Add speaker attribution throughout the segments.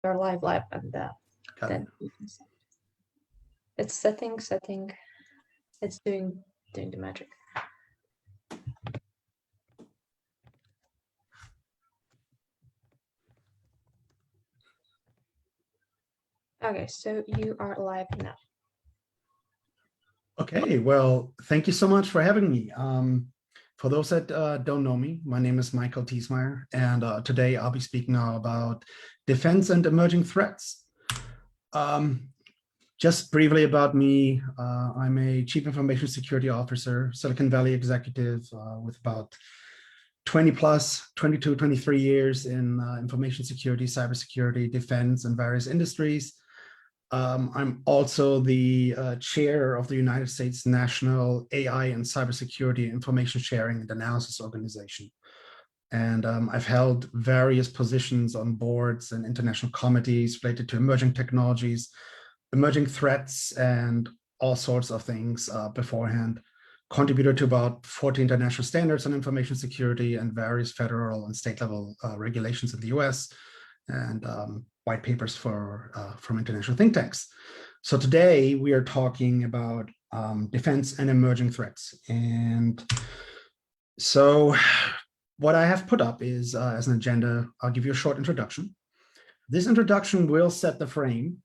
Speaker 1: You're live, and then it's setting. It's doing the magic. Okay, so you are live now.
Speaker 2: Okay, well, thank you so much for having me. For those that don't know me, my name is Michael Thiessmeier, and today I'll be speaking now about defense and emerging threats. Just briefly about me, I'm a Chief Information Security Officer, Silicon Valley executive with about 22, 23 years in information security, cybersecurity, defense, and various industries. I'm also the chair of the United States National AI and Cybersecurity Information Sharing and Analysis Organization. And I've held various positions on boards and international committees related to emerging technologies, emerging threats, and all sorts of things beforehand. Contributed to about 40 international standards on information security and various federal and state level regulations in the US, and white papers from international think tanks. So today we are talking about defense and emerging threats. And so what I have put up is as an agenda, I'll give you a short introduction. This introduction will set the frame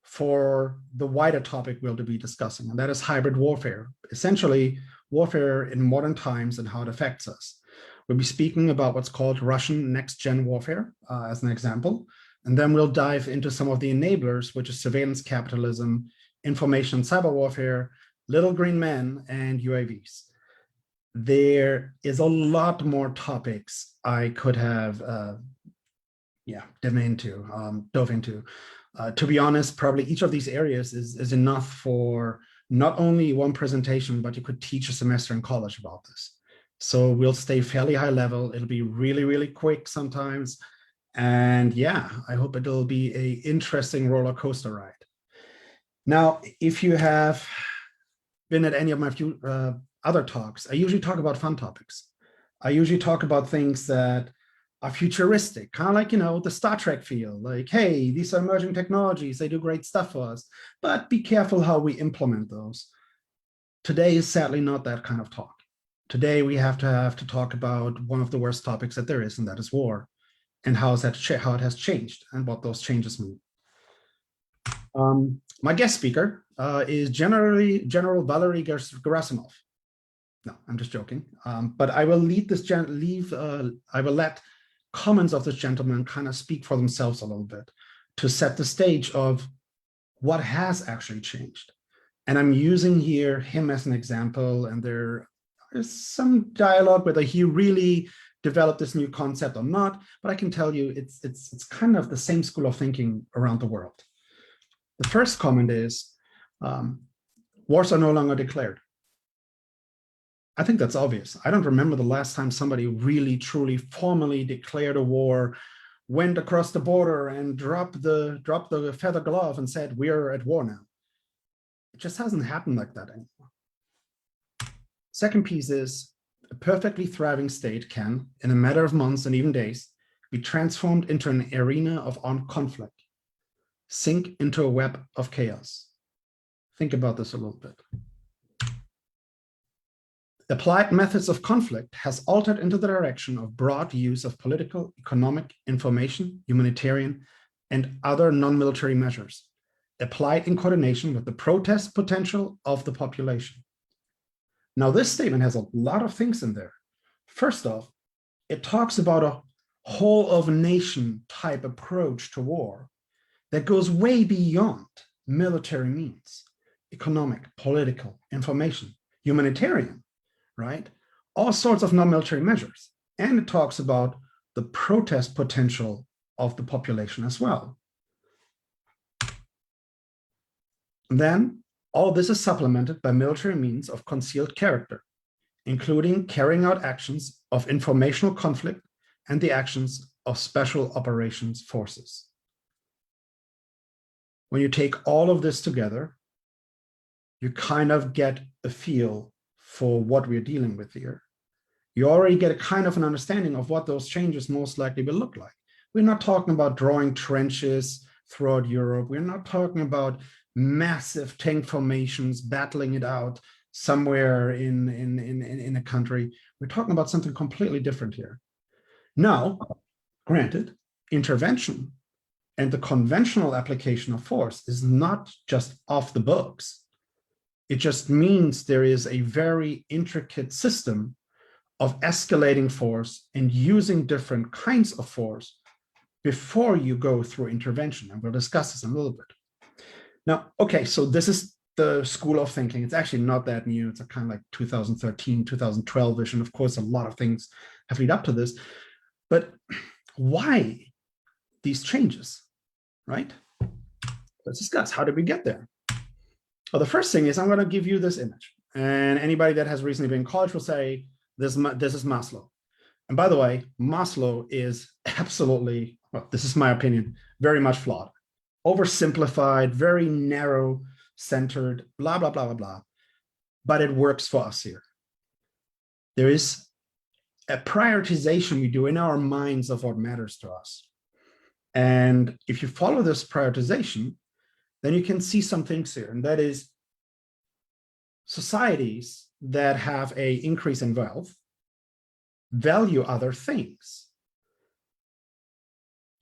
Speaker 2: for the wider topic we'll be discussing, and that is hybrid warfare, essentially warfare in modern times and how it affects us. We'll be speaking about what's called Russian next-gen warfare as an example, and then we'll dive into some of the enablers, which is surveillance capitalism, information cyber warfare, little green men, and UAVs. There is a lot more topics I could have dove into. To be honest, probably each of these areas is enough for not only one presentation, but you could teach a semester in college about this. So we'll stay fairly high level. It'll be really, really quick sometimes. And yeah, I hope it'll be an interesting roller coaster ride. Now, if you have been at any of my few other talks, I usually talk about fun topics. I usually talk about things that are futuristic, kind of like, the Star Trek feel, like, hey, these are emerging technologies, they do great stuff for us, but be careful how we implement those. Today is sadly not that kind of talk. Today we have to talk about one of the worst topics that there is, and that is war, and how it has changed and what those changes mean. My guest speaker is General Valery Gerasimov. No, I'm just joking. But I will I will let comments of this gentleman kind of speak for themselves a little bit to set the stage of what has actually changed. And I'm using here him as an example, and there is some dialogue whether he really developed this new concept or not, but I can tell you it's kind of the same school of thinking around the world. The first comment is, wars are no longer declared. I think that's obvious. I don't remember the last time somebody really, truly, formally declared a war, went across the border and dropped the feather glove and said, we're at war now. It just hasn't happened like that anymore. Second piece is, a perfectly thriving state can, in a matter of months and even days, be transformed into an arena of armed conflict, sink into a web of chaos. Think about this a little bit. Applied methods of conflict has altered into the direction of broad use of political, economic, information, humanitarian, and other non-military measures, applied in coordination with the protest potential of the population. Now, this statement has a lot of things in there. First off, it talks about a whole of nation type approach to war that goes way beyond military means, economic, political, information, humanitarian, right? All sorts of non-military measures. And it talks about the protest potential of the population as well. And then all this is supplemented by military means of concealed character, including carrying out actions of informational conflict and the actions of special operations forces. When you take all of this together, you kind of get a feel for what we're dealing with here. You already get a kind of an understanding of what those changes most likely will look like. We're not talking about drawing trenches throughout Europe. We're not talking about massive tank formations, battling it out somewhere in a country. We're talking about something completely different here. Now, granted, intervention and the conventional application of force is not just off the books. It just means there is a very intricate system of escalating force and using different kinds of force before you go through intervention. And we'll discuss this in a little bit. Now, okay, so this is the school of thinking. It's actually not that new. It's a kind of like 2013, 2012 vision. Of course, a lot of things have led up to this. But why these changes, right? Let's discuss. How did we get there? Well, the first thing is I'm going to give you this image. And anybody that has recently been in college will say, this is Maslow. And by the way, Maslow is absolutely, well, this is my opinion, very much flawed. Oversimplified, very narrow-centered, blah, blah, blah, blah, blah. But it works for us here. There is a prioritization we do in our minds of what matters to us. And if you follow this prioritization, then you can see some things here. And that is societies that have an increase in wealth value other things.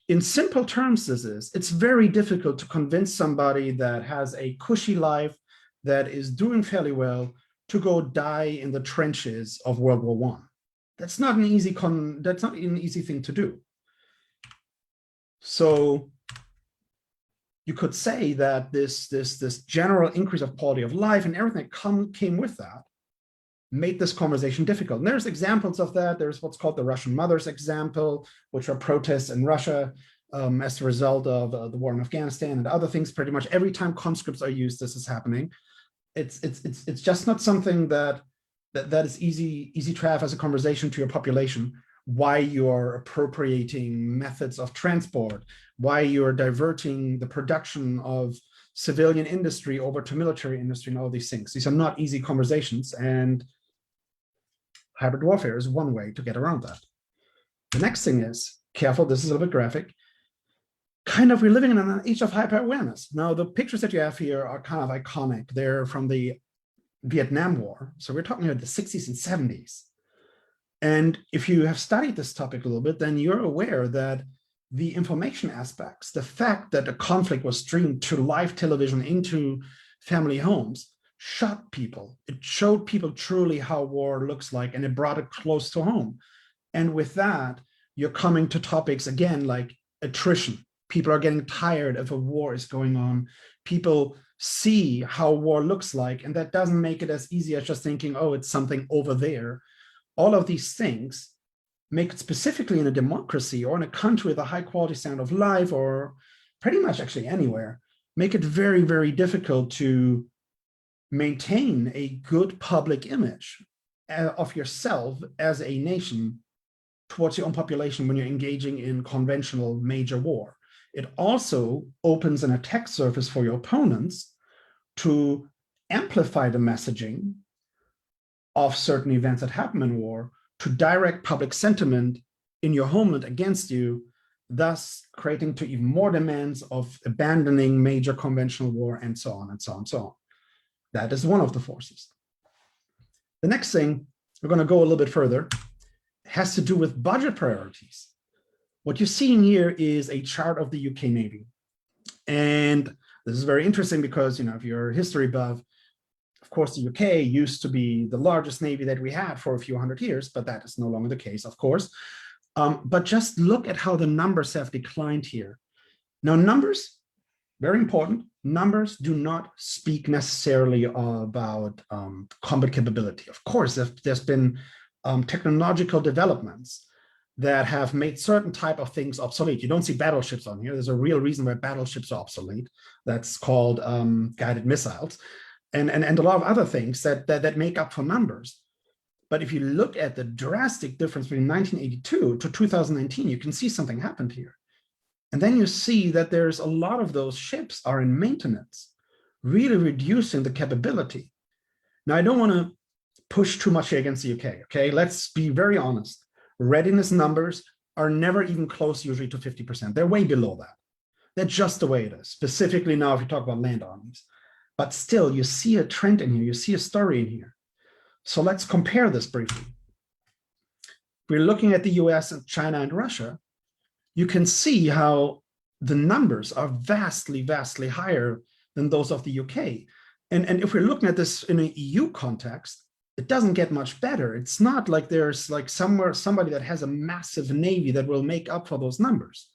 Speaker 2: In simple terms, it's very difficult to convince somebody that has a cushy life, that is doing fairly well, to go die in the trenches of World War I. That's not an easy thing to do. So you could say that this general increase of quality of life and everything that came with that made this conversation difficult. And there's examples of that. There's what's called the Russian mothers example, which are protests in Russia as a result of the war in Afghanistan and other things. Pretty much every time conscripts are used, this is happening. It's just not something that is easy to have as a conversation to your population. Why you are appropriating methods of transport, why you are diverting the production of civilian industry over to military industry, and all these things. These are not easy conversations, and hybrid warfare is one way to get around that. The next thing is, careful, this is a little bit graphic, we're living in an age of hyper-awareness. Now, the pictures that you have here are kind of iconic. They're from the Vietnam War. So we're talking about the 60s and 70s. And if you have studied this topic a little bit, then you're aware that the information aspects, the fact that a conflict was streamed to live television into family homes, shocked people. It showed people truly how war looks like, and it brought it close to home. And with that, you're coming to topics, again, like attrition. People are getting tired if a war is going on. People see how war looks like, and that doesn't make it as easy as just thinking, oh, it's something over there. All of these things make it, specifically in a democracy or in a country with a high quality standard of life, or pretty much actually anywhere, make it very, very difficult to maintain a good public image of yourself as a nation towards your own population when you're engaging in conventional major war. It also opens an attack surface for your opponents to amplify the messaging of certain events that happen in war, to direct public sentiment in your homeland against you, thus creating to even more demands of abandoning major conventional war, and so on and so on and so on. That is one of the forces. The next thing, we're going to go a little bit further, has to do with budget priorities. What you're seeing here is a chart of the UK Navy. And this is very interesting because, if you're a history buff, of course, the UK used to be the largest navy that we had for a few hundred years, but that is no longer the case, of course. But just look at how the numbers have declined here. Now, numbers, very important, numbers do not speak necessarily about combat capability. Of course, there's been technological developments that have made certain type of things obsolete. You don't see battleships on here. There's a real reason why battleships are obsolete. That's called guided missiles. And a lot of other things that make up for numbers. But if you look at the drastic difference between 1982 to 2019, you can see something happened here. And then you see that there's a lot of those ships are in maintenance, really reducing the capability. Now, I don't want to push too much here against the UK, okay? Let's be very honest. Readiness numbers are never even close usually to 50%. They're way below that. That's just the way it is, specifically now if you talk about land armies. But still, you see a trend in here, you see a story in here. So let's compare this briefly. We're looking at the US and China and Russia. You can see how the numbers are vastly, vastly higher than those of the UK. And if we're looking at this in an EU context, it doesn't get much better. It's not like there's like somebody that has a massive navy that will make up for those numbers.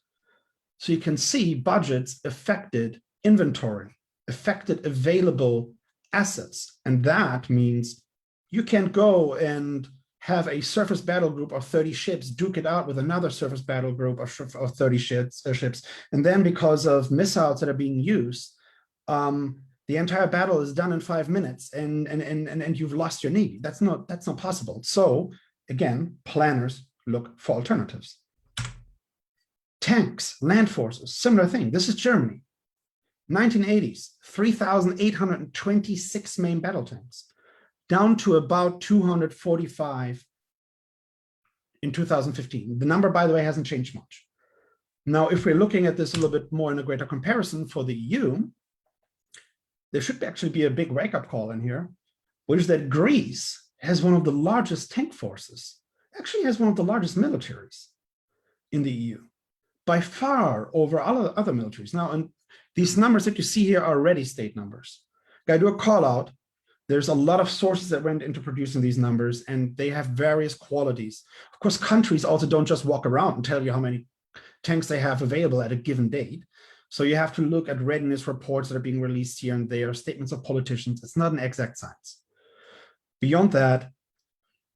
Speaker 2: So you can see budgets affected inventory, affected available assets. And that means you can't go and have a surface battle group of 30 ships, duke it out with another surface battle group of 30 ships. And then because of missiles that are being used, the entire battle is done in 5 minutes and you've lost your navy. That's not possible. So again, planners look for alternatives. Tanks, land forces, similar thing. This is Germany. 1980s, 3,826 main battle tanks, down to about 245 in 2015. The number, by the way, hasn't changed much. Now, if we're looking at this a little bit more in a greater comparison for the EU, there should actually be a big wake-up call in here, which is that Greece has one of the largest tank forces, actually has one of the largest militaries in the EU, by far over other militaries. Now, and these numbers that you see here are ready state numbers. I do a call out. There's a lot of sources that went into producing these numbers, and they have various qualities. Of course, countries also don't just walk around and tell you how many tanks they have available at a given date. So you have to look at readiness reports that are being released here and there, statements of politicians. It's not an exact science. Beyond that,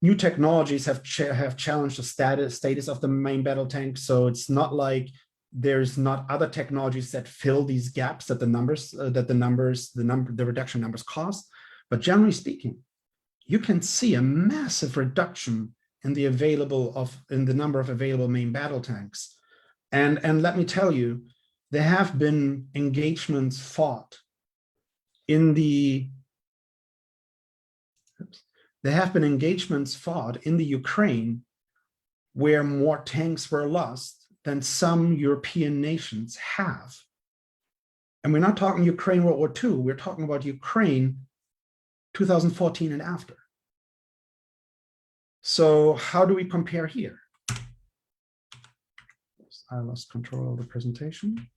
Speaker 2: new technologies have challenged the status of the main battle tank. So it's not like there's not other technologies that fill these gaps that the reduction numbers cost. But generally speaking, you can see a massive reduction in the number of available main battle tanks. And let me tell you, there have been engagements fought in the Ukraine where more tanks were lost than some European nations have. And we're not talking Ukraine World War II, we're talking about Ukraine 2014 and after. So how do we compare here? I lost control of the presentation.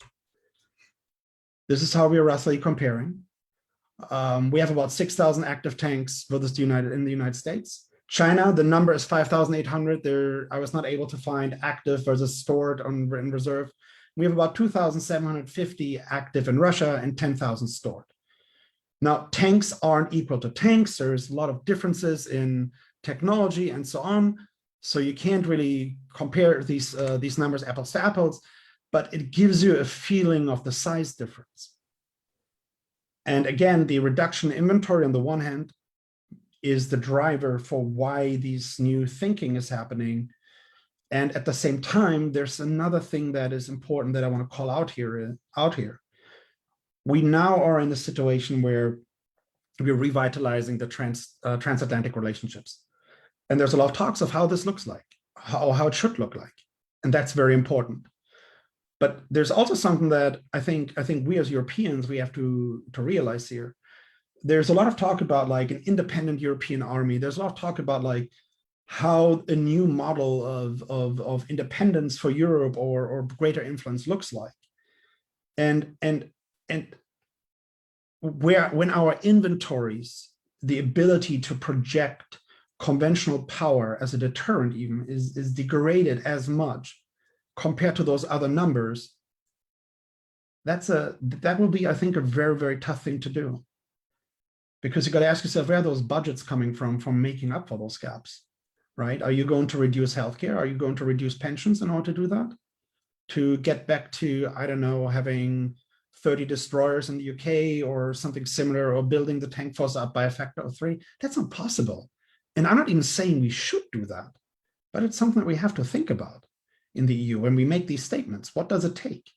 Speaker 2: This is how we are roughly comparing. We have about 6,000 active tanks versus in the United States. China, the number is 5,800. I was not able to find active versus stored in reserve. We have about 2,750 active in Russia and 10,000 stored. Now, tanks aren't equal to tanks. There's a lot of differences in technology and so on. So you can't really compare these numbers apples to apples, but it gives you a feeling of the size difference. And again, the reduction in inventory on the one hand is the driver for why this new thinking is happening. And at the same time, there's another thing that is important that I want to call out here. We now are in a situation where we're revitalizing the transatlantic relationships. And there's a lot of talks of how this looks like, how it should look like. And that's very important. But there's also something that I think we as Europeans, we have to realize here. There's a lot of talk about like an independent European army. There's a lot of talk about like how a new model of independence for Europe or greater influence looks like. And when our inventories, the ability to project conventional power as a deterrent even is degraded as much compared to those other numbers, that will be, I think, a very, very tough thing to do. Because you got to ask yourself, where are those budgets coming from making up for those gaps, right? Are you going to reduce healthcare? Are you going to reduce pensions in order to do that? To get back to, I don't know, having 30 destroyers in the UK or something similar, or building the tank force up by a factor of 3? That's not possible. And I'm not even saying we should do that, but it's something that we have to think about in the EU when we make these statements. What does it take?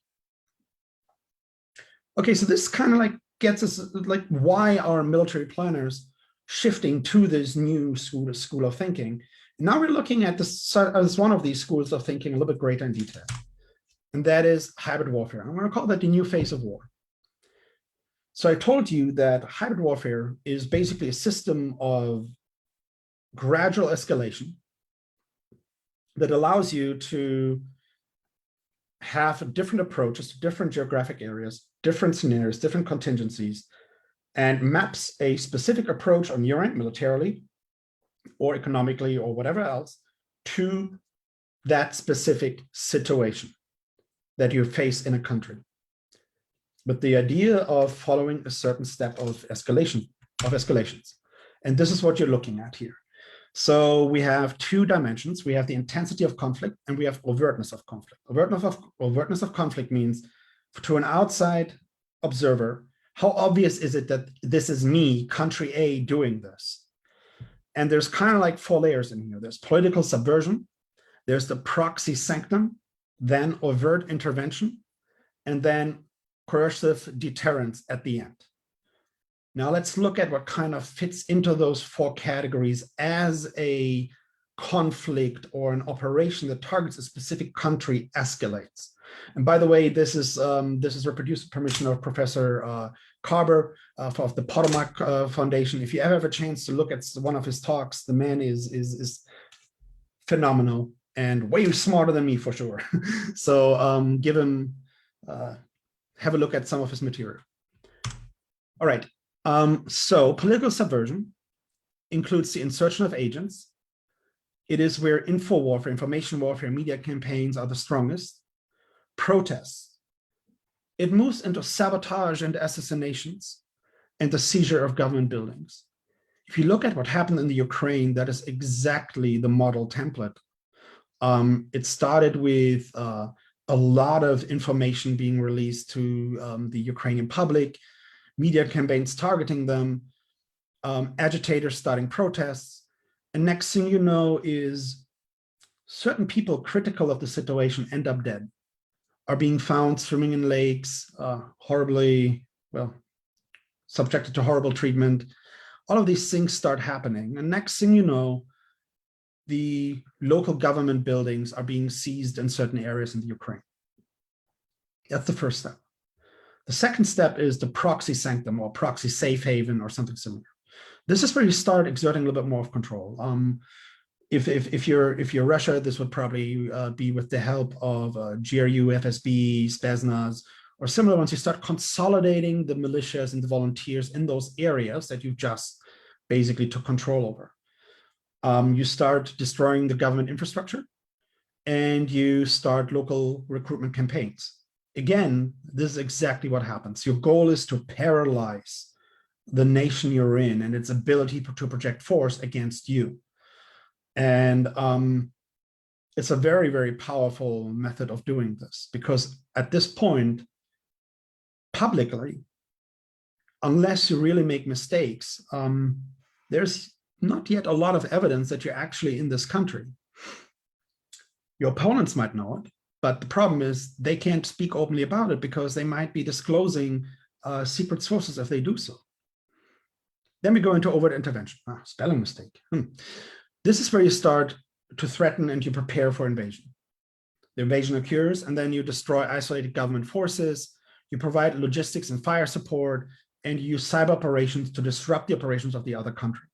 Speaker 2: Okay, so this kind of like gets us like, why are military planners shifting to this new school of thinking? Now we're looking at this as one of these schools of thinking a little bit greater in detail, and that is hybrid warfare. I'm going to call that the new phase of war. So I told you that hybrid warfare is basically a system of gradual escalation that allows you to have different approaches to different geographic areas, different scenarios, different contingencies, and maps a specific approach on your end, militarily or economically or whatever else, to that specific situation that you face in a country. But the idea of following a certain step of escalations. And this is what you're looking at here. So we have two dimensions. We have the intensity of conflict and we have overtness of conflict. Overtness of conflict means, to an outside observer, how obvious is it that this is me, country A, doing this? And there's kind of like four layers in here. There's political subversion, there's the proxy sanctum, then overt intervention, and then coercive deterrence at the end. Now let's look at what kind of fits into those four categories as a conflict or an operation that targets a specific country escalates. And by the way, this is reproduced with permission of Professor Carver of the Potomac Foundation. If you ever have a chance to look at one of his talks, the man is phenomenal and way smarter than me for sure. So have a look at some of his material. All right. So political subversion includes the insertion of agents. It is where info warfare, information warfare, media campaigns are the strongest. Protests. It moves into sabotage and assassinations and the seizure of government buildings. If you look at what happened in the Ukraine, that is exactly the model template. It started with a lot of information being released to the Ukrainian public, media campaigns targeting them, agitators starting protests. And next thing you know is certain people critical of the situation end up dead, are being found swimming in lakes, horribly, well, subjected to horrible treatment. All of these things start happening. And next thing you know, the local government buildings are being seized in certain areas in the Ukraine. That's the first step. The second step is the proxy sanctum or proxy safe haven or something similar. This is where you start exerting a little bit more of control. If you're Russia, this would probably be with the help of GRU, FSB, Spetsnaz, or similar ones. You start consolidating the militias and the volunteers in those areas that you just basically took control over. You start destroying the government infrastructure, and you start local recruitment campaigns. Again, this is exactly what happens. Your goal is to paralyze the nation you're in and its ability to project force against you. And it's a very, very powerful method of doing this, because at this point, publicly, unless you really make mistakes, there's not yet a lot of evidence that you're actually in this country. Your opponents might know it, but the problem is they can't speak openly about it because they might be disclosing secret sources if they do so. Then we go into overt intervention. Spelling mistake. This is where you start to threaten and you prepare for invasion. The invasion occurs, and then you destroy isolated government forces, you provide logistics and fire support, and you use cyber operations to disrupt the operations of the other country.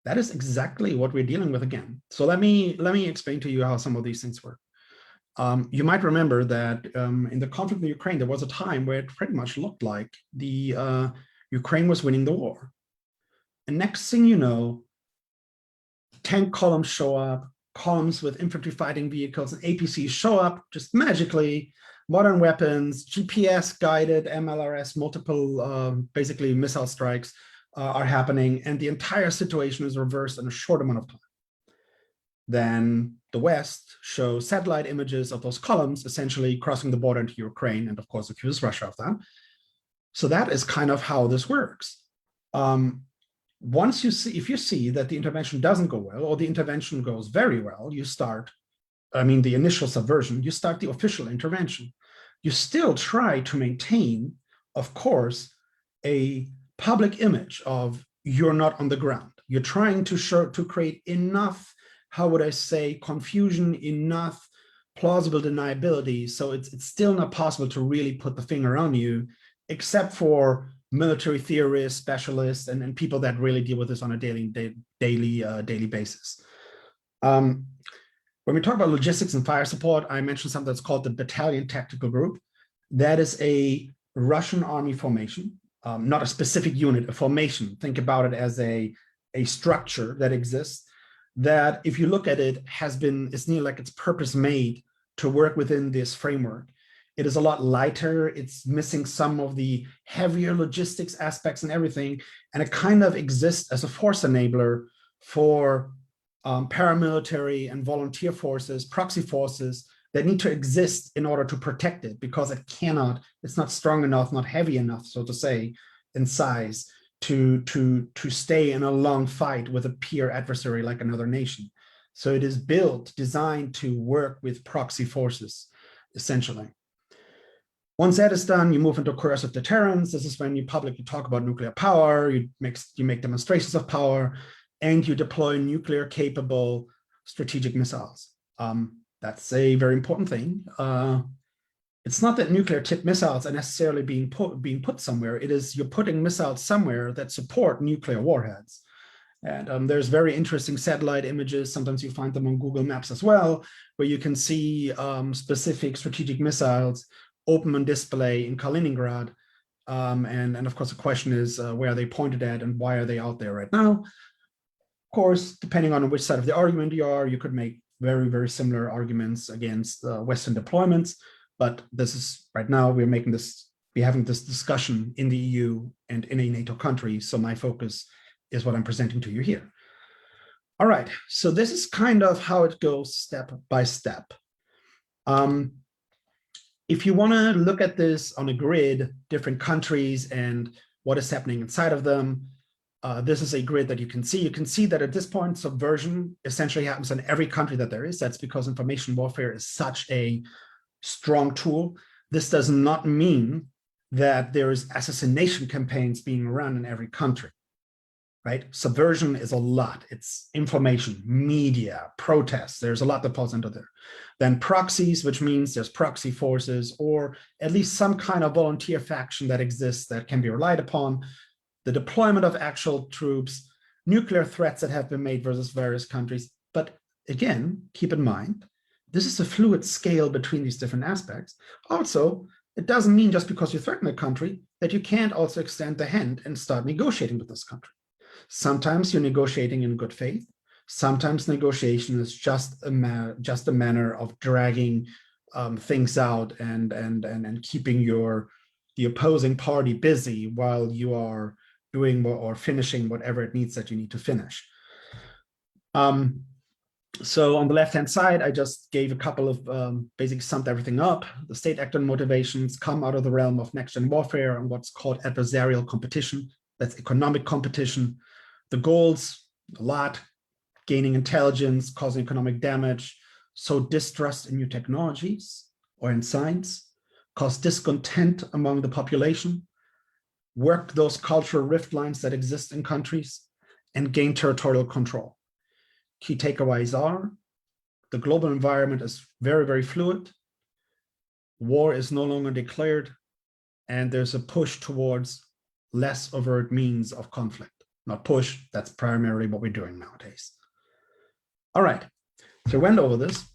Speaker 2: That is exactly what we're dealing with again. So let me explain to you how some of these things work. You might remember that in the conflict in Ukraine, there was a time where it pretty much looked like the Ukraine was winning the war. And next thing you know, tank columns show up, columns with infantry fighting vehicles and APCs show up just magically, modern weapons, GPS guided MLRS, multiple basically missile strikes are happening, and the entire situation is reversed in a short amount of time. Then the West shows satellite images of those columns essentially crossing the border into Ukraine, and of course accuses Russia of that. So that is kind of how this works. Once you see, if you see that the intervention doesn't go well, or the intervention goes very well, you start, the initial subversion, you start the official intervention. You still try to maintain, of course, a public image of you're not on the ground. You're trying to create enough, how would I say, confusion, enough plausible deniability, so it's still not possible to really put the finger on you, except for military theorists, specialists, and people that really deal with this on a daily basis. When we talk about logistics and fire support, I mentioned something that's called the Battalion Tactical Group. That is a Russian army formation, not a specific unit, a formation. Think about it as a structure that exists, that if you look at it, it's nearly like it's purpose made to work within this framework. It is a lot lighter. It's missing some of the heavier logistics aspects and everything. And it kind of exists as a force enabler for paramilitary and volunteer forces, proxy forces that need to exist in order to protect it, because it's not strong enough, not heavy enough, so to say, in size to stay in a long fight with a peer adversary like another nation. So it is designed to work with proxy forces, essentially. Once that is done, you move into coercive deterrence. This is when you publicly talk about nuclear power, you make demonstrations of power, and you deploy nuclear-capable strategic missiles. That's a very important thing. It's not that nuclear-tipped missiles are necessarily being put somewhere. It is you're putting missiles somewhere that support nuclear warheads. And there's very interesting satellite images. Sometimes you find them on Google Maps as well, where you can see specific strategic missiles open on display in Kaliningrad. And of course, the question is where are they pointed at and why are they out there right now? Of course, depending on which side of the argument you are, you could make very, very similar arguments against Western deployments. But this is right now we're having this discussion in the EU and in a NATO country. So my focus is what I'm presenting to you here. All right, so this is kind of how it goes step by step. If you want to look at this on a grid, different countries and what is happening inside of them, this is a grid that you can see. You can see that at this point, subversion essentially happens in every country that there is. That's because information warfare is such a strong tool. This does not mean that there is assassination campaigns being run in every country, right? Subversion is a lot. It's information, media, protests. There's a lot that falls into there. Then proxies, which means there's proxy forces or at least some kind of volunteer faction that exists that can be relied upon. The deployment of actual troops, nuclear threats that have been made versus various countries. But again, keep in mind, this is a fluid scale between these different aspects. Also, it doesn't mean just because you threaten a country that you can't also extend the hand and start negotiating with this country. Sometimes you're negotiating in good faith. Sometimes negotiation is just a manner of dragging things out and keeping the opposing party busy while you are doing or finishing whatever it needs that you need to finish. So on the left-hand side, I just gave a couple of basically summed everything up. The state actor motivations come out of the realm of next-gen warfare and what's called adversarial competition. That's economic competition. The goals, a lot, gaining intelligence, causing economic damage, sow distrust in new technologies or in science, cause discontent among the population, work those cultural rift lines that exist in countries, and gain territorial control. Key takeaways are the global environment is very, very fluid. War is no longer declared, and there's a push towards less overt means of conflict. Not push, that's primarily what we're doing nowadays. All right, so we went over this.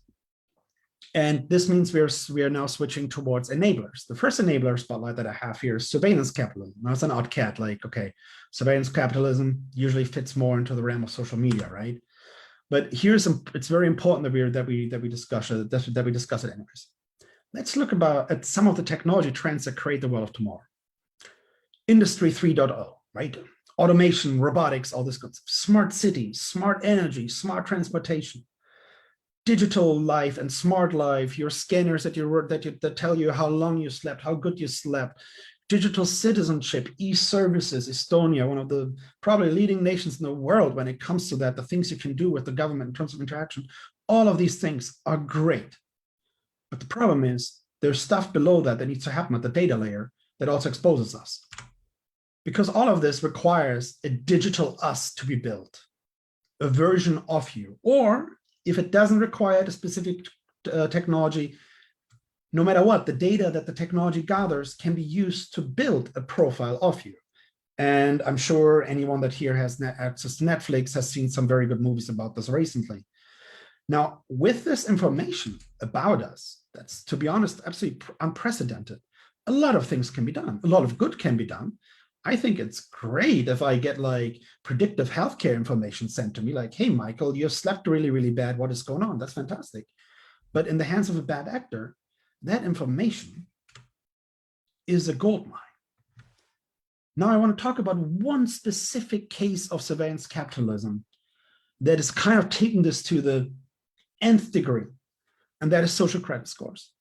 Speaker 2: And this means we are now switching towards enablers. The first enabler spotlight that I have here is surveillance capitalism. Now it's an odd cat, like, okay, surveillance capitalism usually fits more into the realm of social media, right? But it's very important that we discuss it anyways. Let's look at some of the technology trends that create the world of tomorrow. Industry 3.0, right? Automation, robotics, all this good stuff. Smart cities, smart energy, smart transportation. Digital life and smart life, your scanners that tell you how long you slept, how good you slept, digital citizenship, e-services, Estonia, one of the probably leading nations in the world when it comes to that, the things you can do with the government in terms of interaction, all of these things are great. But the problem is there's stuff below that needs to happen at the data layer that also exposes us. because all of this requires a digital us to be built, a version of you. Or if it doesn't require the specific technology, no matter what, the data that the technology gathers can be used to build a profile of you. And I'm sure anyone that here has access to Netflix has seen some very good movies about this recently. Now, with this information about us, that's, to be honest, absolutely unprecedented. A lot of things can be done. A lot of good can be done. I think it's great if I get like predictive healthcare information sent to me, like, hey, Michael, you slept really, really bad. What is going on? That's fantastic. But in the hands of a bad actor, that information is a gold mine. Now I want to talk about one specific case of surveillance capitalism that is kind of taking this to the nth degree, and that is social credit scores.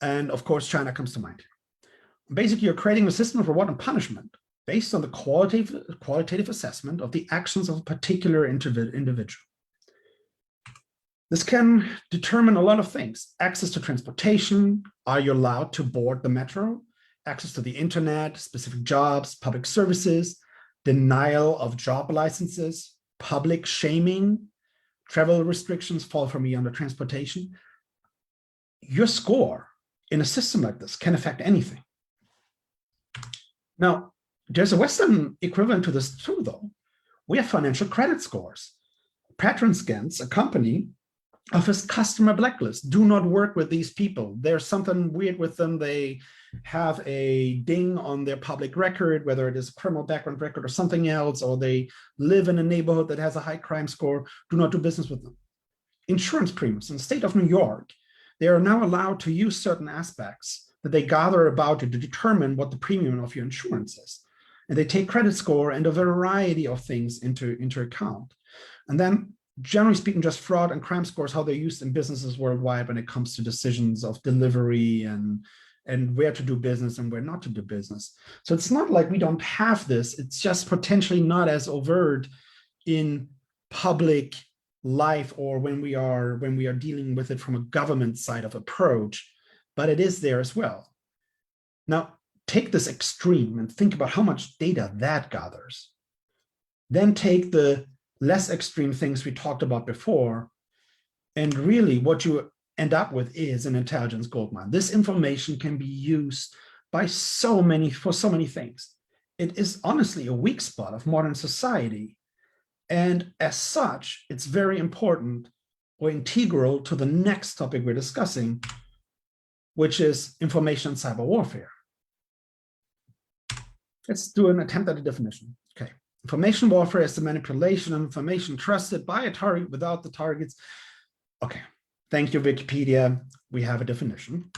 Speaker 2: And of course, China comes to mind. Basically, you're creating a system of reward and punishment based on the qualitative assessment of the actions of a particular individual. This can determine a lot of things. Access to transportation, are you allowed to board the metro? Access to the internet, specific jobs, public services, denial of job licenses, public shaming, travel restrictions fall for me under transportation. Your score in a system like this can affect anything. Now, there's a Western equivalent to this too, though. We have financial credit scores. Patron Scans, a company, offers customer blacklist. Do not work with these people. There's something weird with them. They have a ding on their public record, whether it is a criminal background record or something else, or they live in a neighborhood that has a high crime score. Do not do business with them. Insurance premiums in the state of New York, they are now allowed to use certain aspects that they gather about you to determine what the premium of your insurance is. And they take credit score and a variety of things into account. And then, generally speaking, just fraud and crime scores, how they're used in businesses worldwide when it comes to decisions of delivery and where to do business and where not to do business. So it's not like we don't have this. It's just potentially not as overt in public life or when we are dealing with it from a government side of approach, but it is there as well. Now, take this extreme and think about how much data that gathers. Then take the less extreme things we talked about before, and really what you end up with is an intelligence goldmine. This information can be used for so many things. It is honestly a weak spot of modern society. And as such, it's very important or integral to the next topic we're discussing, which is information and cyber warfare. Let's do an attempt at a definition. Okay. Information warfare is the manipulation of information trusted by a target without the target's. Okay. Thank you, Wikipedia. We have a definition.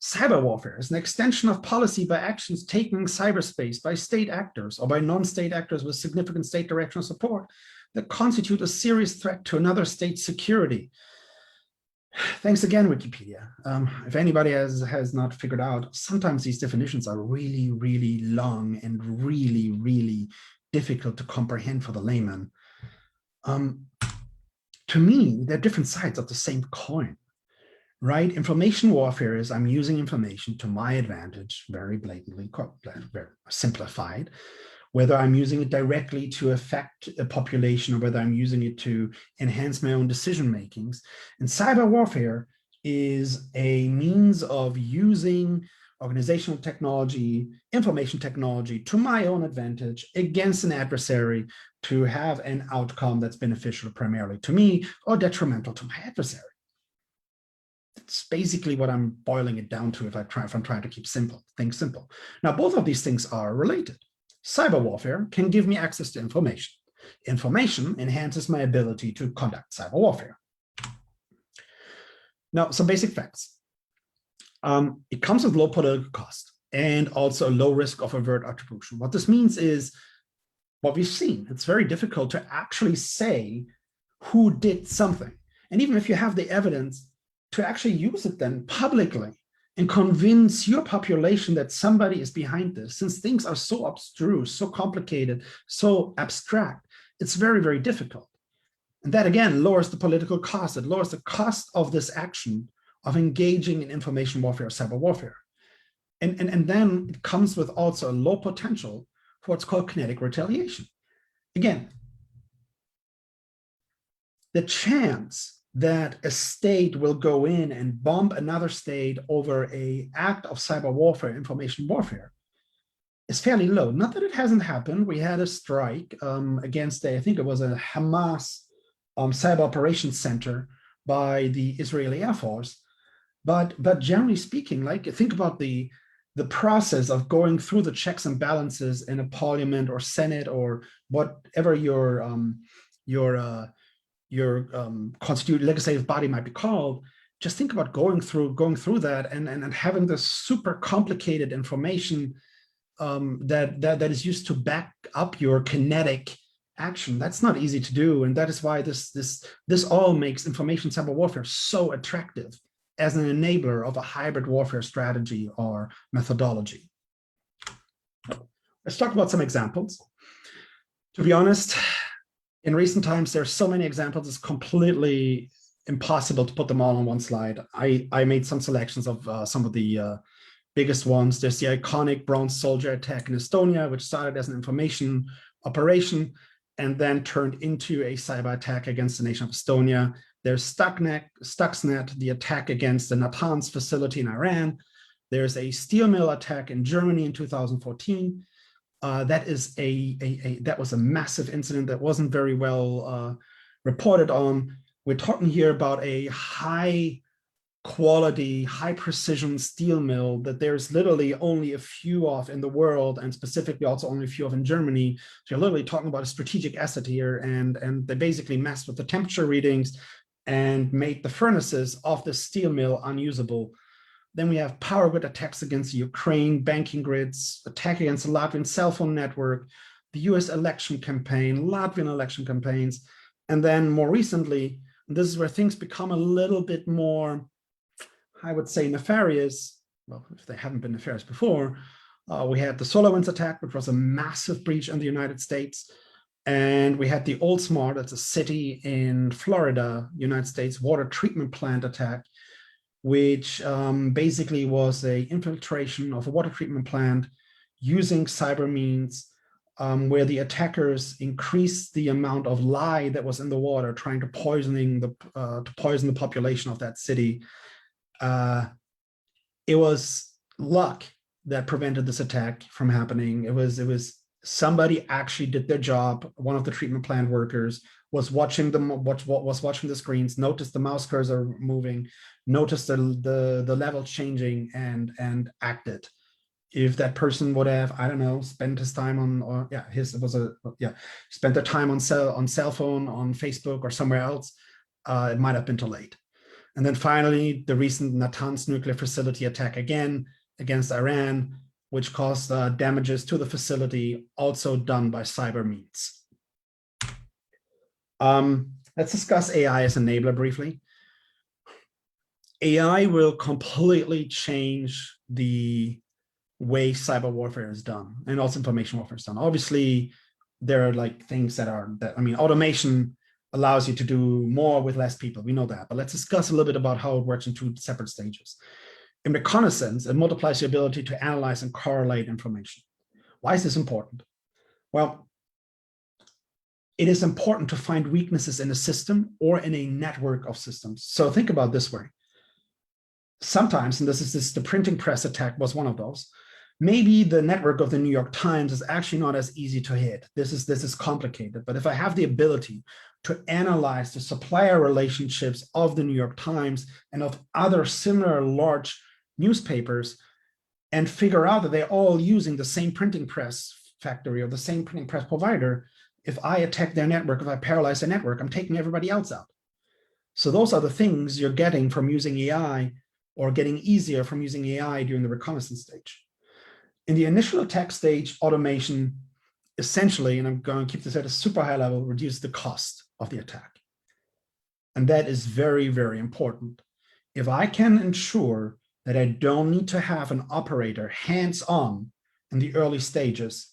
Speaker 2: Cyber warfare is an extension of policy by actions taken in cyberspace by state actors or by non-state actors with significant state directional support that constitute a serious threat to another state's security. Thanks again, Wikipedia. If anybody has not figured out, sometimes these definitions are really, really long and really, really difficult to comprehend for the layman. To me, they're different sides of the same coin, right? Information warfare is I'm using information to my advantage, very blatantly, very simplified, whether I'm using it directly to affect a population or whether I'm using it to enhance my own decision makings. And cyber warfare is a means of using organizational technology, information technology to my own advantage against an adversary to have an outcome that's beneficial primarily to me or detrimental to my adversary. It's basically what I'm boiling it down to if I'm trying to keep things simple. Now, both of these things are related. Cyber warfare can give me access to information. Information enhances my ability to conduct cyber warfare. Now, some basic facts. It comes with low political cost and also a low risk of overt attribution. What this means is what we've seen. It's very difficult to actually say who did something. And even if you have the evidence, to actually use it then publicly and convince your population that somebody is behind this, since things are so abstruse, so complicated, so abstract, it's very, very difficult. And that again lowers the political cost. It lowers the cost of this action of engaging in information warfare or cyber warfare. And then it comes with also a low potential for what's called kinetic retaliation. Again, the chance that a state will go in and bomb another state over an act of cyber warfare, information warfare, is fairly low. Not that it hasn't happened. We had a strike against I think it was a Hamas cyber operations center by the Israeli Air Force. But generally speaking, like think about the process of going through the checks and balances in a parliament or senate or whatever your constituted legislative body might be called. Just think about going through that and having this super complicated information that is used to back up your kinetic action. That's not easy to do, and that is why this all makes information cyber warfare so attractive as an enabler of a hybrid warfare strategy or methodology. Let's talk about some examples. To be honest, in recent times, there are so many examples, it's completely impossible to put them all on one slide. I made some selections of some of the biggest ones. There's the iconic bronze soldier attack in Estonia, which started as an information operation and then turned into a cyber attack against the nation of Estonia. There's Stuxnet, the attack against the Natanz facility in Iran. There's a steel mill attack in Germany in 2014. That was a massive incident that wasn't very well reported on. We're talking here about a high quality, high precision steel mill that there's literally only a few of in the world, and specifically also only a few of in Germany. So you're literally talking about a strategic asset here, and they basically messed with the temperature readings and made the furnaces of the steel mill unusable. Then we have power grid attacks against Ukraine, banking grids, attack against the Latvian cell phone network, the US election campaign, Latvian election campaigns. And then more recently, and this is where things become a little bit more, I would say, nefarious. Well, if they haven't been nefarious before, we had the Solarwinds attack, which was a massive breach in the United States. And we had the Oldsmar, that's a city in Florida, United States, water treatment plant attack, which basically was a infiltration of a water treatment plant using cyber means, where the attackers increased the amount of lye that was in the water, trying to poison the population of that city. It was luck that prevented this attack from happening. It was somebody actually did their job. One of the treatment plant workers was watching the screens, noticed the mouse cursor moving, noticed the level changing, and acted. If that person would have, I don't know, spent his time on, spent their time on cell phone, on Facebook or somewhere else, it might have been too late. And then finally, the recent Natanz nuclear facility attack again against Iran, which caused damages to the facility, also done by cyber means. Let's discuss AI as enabler briefly. AI will completely change the way cyber warfare is done, and also information warfare is done. Obviously, there are like things automation allows you to do more with less people. We know that, but let's discuss a little bit about how it works in two separate stages. In reconnaissance, it multiplies the ability to analyze and correlate information. Why is this important? Well, it is important to find weaknesses in a system or in a network of systems. So think about it this way. Sometimes, and the printing press attack was one of those, maybe the network of the New York Times is actually not as easy to hit. This is complicated, but if I have the ability to analyze the supplier relationships of the New York Times and of other similar large newspapers and figure out that they're all using the same printing press factory or the same printing press provider, if I attack their network, if I paralyze their network, I'm taking everybody else out. So those are the things you're getting from using AI, or getting easier from using AI during the reconnaissance stage. In the initial attack stage, automation essentially, and I'm going to keep this at a super high level, reduce the cost of the attack. And that is very, very important. If I can ensure that I don't need to have an operator hands-on in the early stages,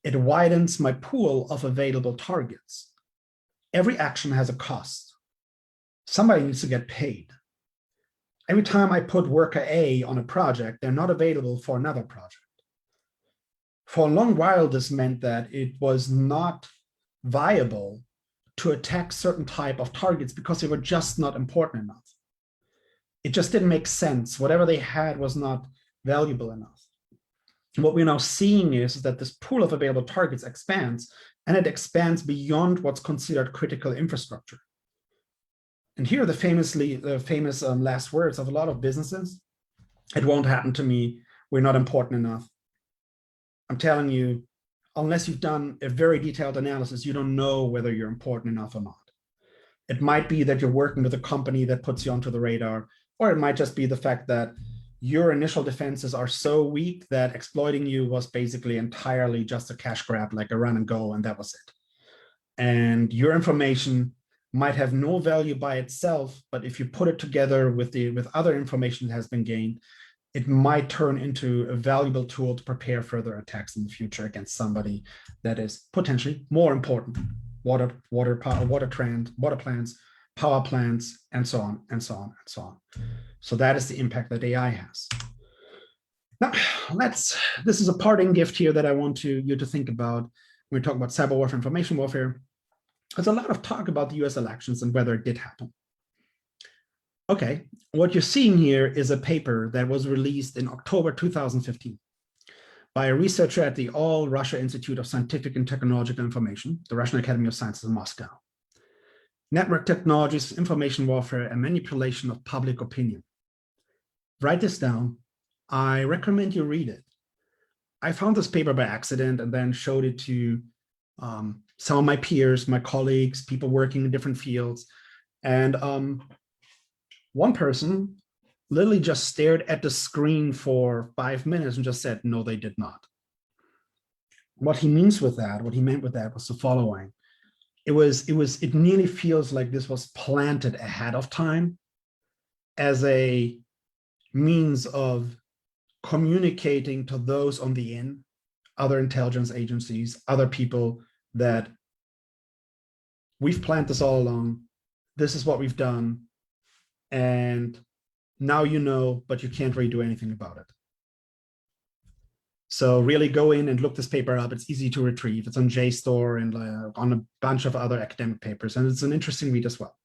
Speaker 2: it widens my pool of available targets. Every action has a cost. Somebody needs to get paid. Every time I put worker A on a project, they're not available for another project. For a long while, this meant that it was not viable to attack certain type of targets because they were just not important enough. It just didn't make sense. Whatever they had was not valuable enough. And what we're now seeing is that this pool of available targets expands, and it expands beyond what's considered critical infrastructure. And here are the famous last words of a lot of businesses. It won't happen to me. We're not important enough. I'm telling you, unless you've done a very detailed analysis, you don't know whether you're important enough or not. It might be that you're working with a company that puts you onto the radar, or it might just be the fact that your initial defenses are so weak that exploiting you was basically entirely just a cash grab, like a run and go, and that was it. And your information might have no value by itself, but if you put it together with other information that has been gained, it might turn into a valuable tool to prepare further attacks in the future against somebody that is potentially more important. Water plants, power plants, and so on, and so on, and so on. So that is the impact that AI has. Now, this is a parting gift here that I want you to think about when we talk about cyber warfare, information warfare. There's a lot of talk about the US elections and whether it did happen. Okay, what you're seeing here is a paper that was released in October 2015 by a researcher at the All Russia Institute of Scientific and Technological Information, the Russian Academy of Sciences in Moscow. Network technologies, information warfare, and manipulation of public opinion. Write this down. I recommend you read it. I found this paper by accident and then showed it to some of my peers, my colleagues, people working in different fields. And one person literally just stared at the screen for 5 minutes and just said, no, they did not. What he meant with that was the following. It nearly feels like this was planted ahead of time as a means of communicating to those on the in, other intelligence agencies, other people, that we've planned this all along. This is what we've done. And now you know, but you can't really do anything about it. So really go in and look this paper up. It's easy to retrieve. It's on JSTOR and on a bunch of other academic papers. And it's an interesting read as well.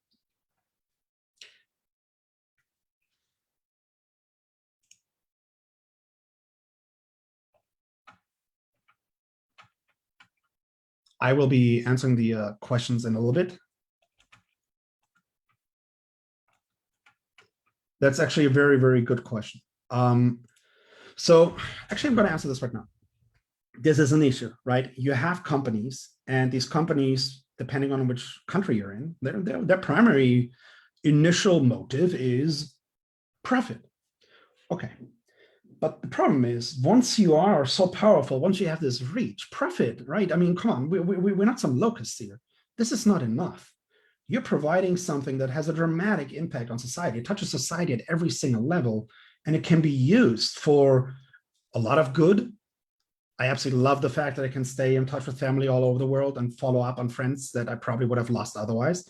Speaker 2: I will be answering the questions in a little bit. That's actually a very, very good question. So actually, I'm going to answer this right now. This is an issue, right? You have companies, and these companies, depending on which country you're in, their primary initial motive is profit. Okay. But the problem is, once you are so powerful, once you have this reach, profit, right? I mean, come on, we're not some locusts here. This is not enough. You're providing something that has a dramatic impact on society. It touches society at every single level, and it can be used for a lot of good. I absolutely love the fact that I can stay in touch with family all over the world and follow up on friends that I probably would have lost otherwise,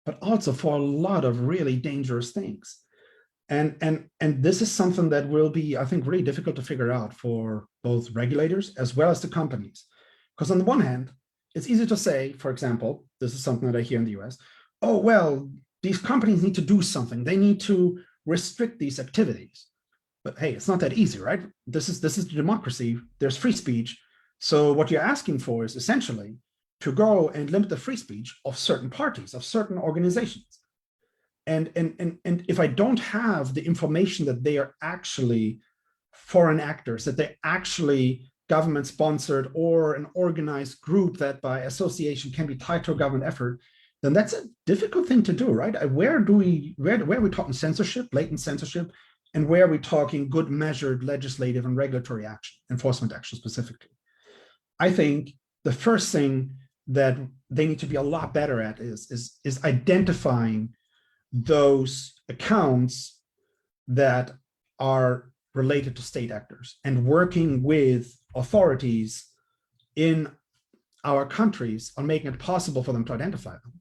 Speaker 2: but also for a lot of really dangerous things. And this is something that will be, I think, really difficult to figure out for both regulators as well as the companies. Because on the one hand, it's easy to say, for example, this is something that I hear in the US, oh, well, these companies need to do something. They need to restrict these activities. But hey, it's not that easy, right? This is democracy. There's free speech. So what you're asking for is essentially to go and limit the free speech of certain parties, of certain organizations. And if I don't have the information that they are actually foreign actors, that they're actually government sponsored or an organized group that by association can be tied to a government effort, then that's a difficult thing to do, right? Where are we talking censorship, blatant censorship, and where are we talking good measured legislative and regulatory action, enforcement action specifically? I think the first thing that they need to be a lot better at is identifying those accounts that are related to state actors and working with authorities in our countries on making it possible for them to identify them.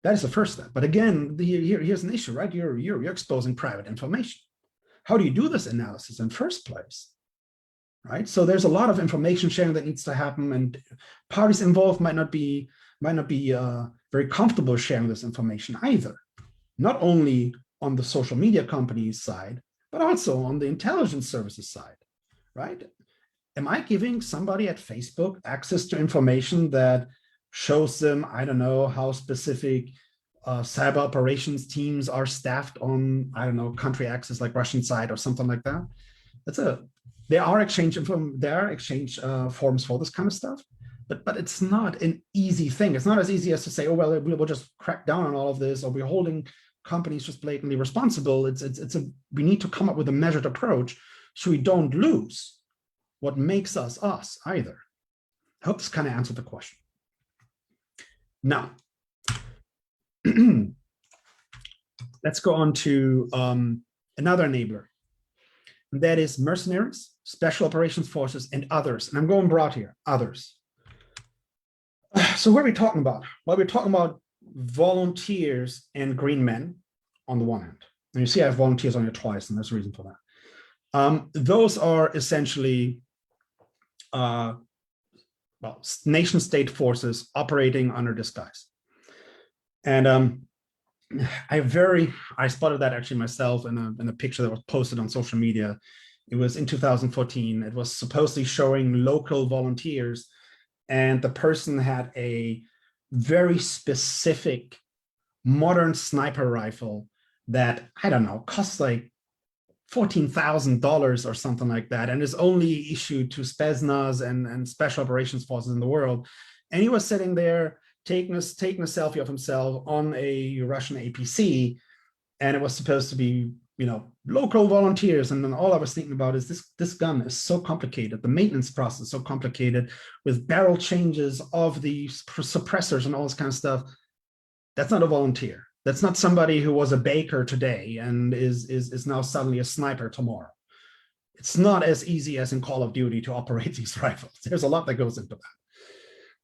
Speaker 2: That is the first step. But again, here's an issue, right? You're exposing private information. How do you do this analysis in first place? Right? So there's a lot of information sharing that needs to happen, and parties involved might not be very comfortable sharing this information either. Not only on the social media companies side, but also on the intelligence services side, right? Am I giving somebody at Facebook access to information that shows them, I don't know, how specific cyber operations teams are staffed on, I don't know, country access like Russian side or something like that? There are exchange forms for this kind of stuff, but it's not an easy thing. It's not as easy as to say, oh, well, we'll just crack down on all of this, or we're holding companies just blatantly responsible. We need to come up with a measured approach so we don't lose what makes us us either. I hope this kind of answered the question. Now, let's go on to another enabler. And that is mercenaries, special operations forces, and others. And I'm going broad here, others. So what are we talking about? Well, we're talking about volunteers and green men on the one hand. And you see I have volunteers on here twice, and there's a reason for that. Those are essentially nation state forces operating under disguise. And I spotted that actually myself in a picture that was posted on social media. It was in 2014. It was supposedly showing local volunteers, and the person had a very specific modern sniper rifle that, I don't know, costs like $14,000 or something like that, and is only issued to Spetsnaz and special operations forces in the world. And he was sitting there taking a selfie of himself on a Russian APC, and it was supposed to be, you know, local volunteers. And then all I was thinking about is this gun is so complicated. The maintenance process is so complicated with barrel changes of the suppressors and all this kind of stuff. That's not a volunteer. That's not somebody who was a baker today and is now suddenly a sniper tomorrow. It's not as easy as in Call of Duty to operate these rifles. There's a lot that goes into that.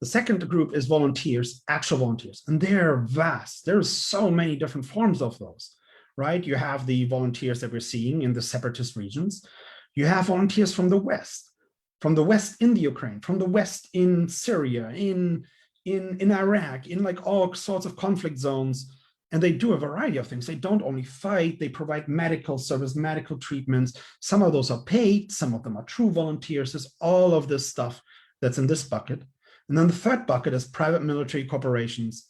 Speaker 2: The second group is volunteers, actual volunteers, and they're vast. There's so many different forms of those, right? You have the volunteers that we're seeing in the separatist regions. You have volunteers from the West in the Ukraine, from the West in Syria, in Iraq, in like all sorts of conflict zones. And they do a variety of things. They don't only fight, they provide medical service, medical treatments. Some of those are paid, some of them are true volunteers. There's all of this stuff that's in this bucket. And then the third bucket is private military corporations,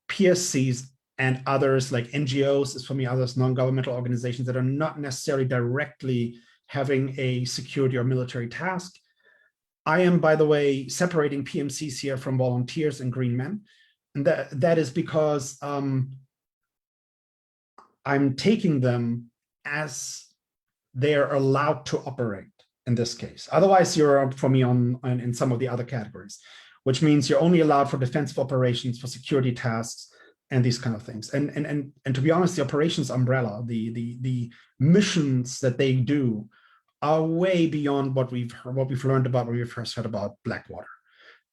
Speaker 2: PSCs, and others like NGOs, is for me, others non-governmental organizations that are not necessarily directly having a security or military task. I am, by the way, separating PMCs here from volunteers and green men. And that is because I'm taking them as they're allowed to operate in this case. Otherwise, you're for me in some of the other categories, which means you're only allowed for defensive operations, for security tasks, and these kind of things. And to be honest, the operations umbrella, the missions that they do are way beyond what we've learned about when we first heard about Blackwater.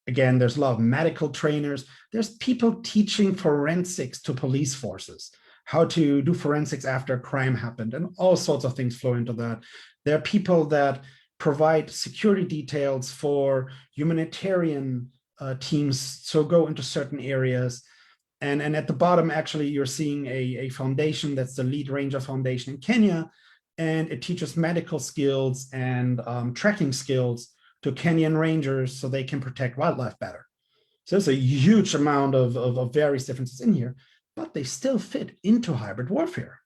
Speaker 2: Again, there's a lot of medical trainers. There's people teaching forensics to police forces, how to do forensics after a crime happened, and all sorts of things flow into that. There are people that provide security details for humanitarian teams, so go into certain areas. And at the bottom, actually, you're seeing a foundation that's the Lead Ranger Foundation in Kenya, and it teaches medical skills and tracking skills to Kenyan rangers so they can protect wildlife better. So there's a huge amount of various differences in here, but they still fit into hybrid warfare.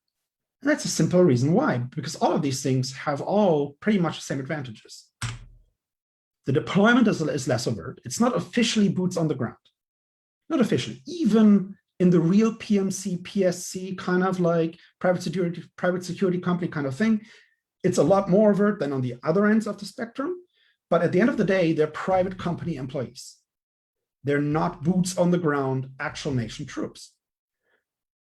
Speaker 2: And that's a simple reason why, because all of these things have all pretty much the same advantages. The deployment is less overt. It's not officially boots on the ground. Not officially. Even in the real PMC, PSC kind of like private security company kind of thing, it's a lot more overt than on the other ends of the spectrum. But at the end of the day, they're private company employees. They're not boots on the ground, actual nation troops.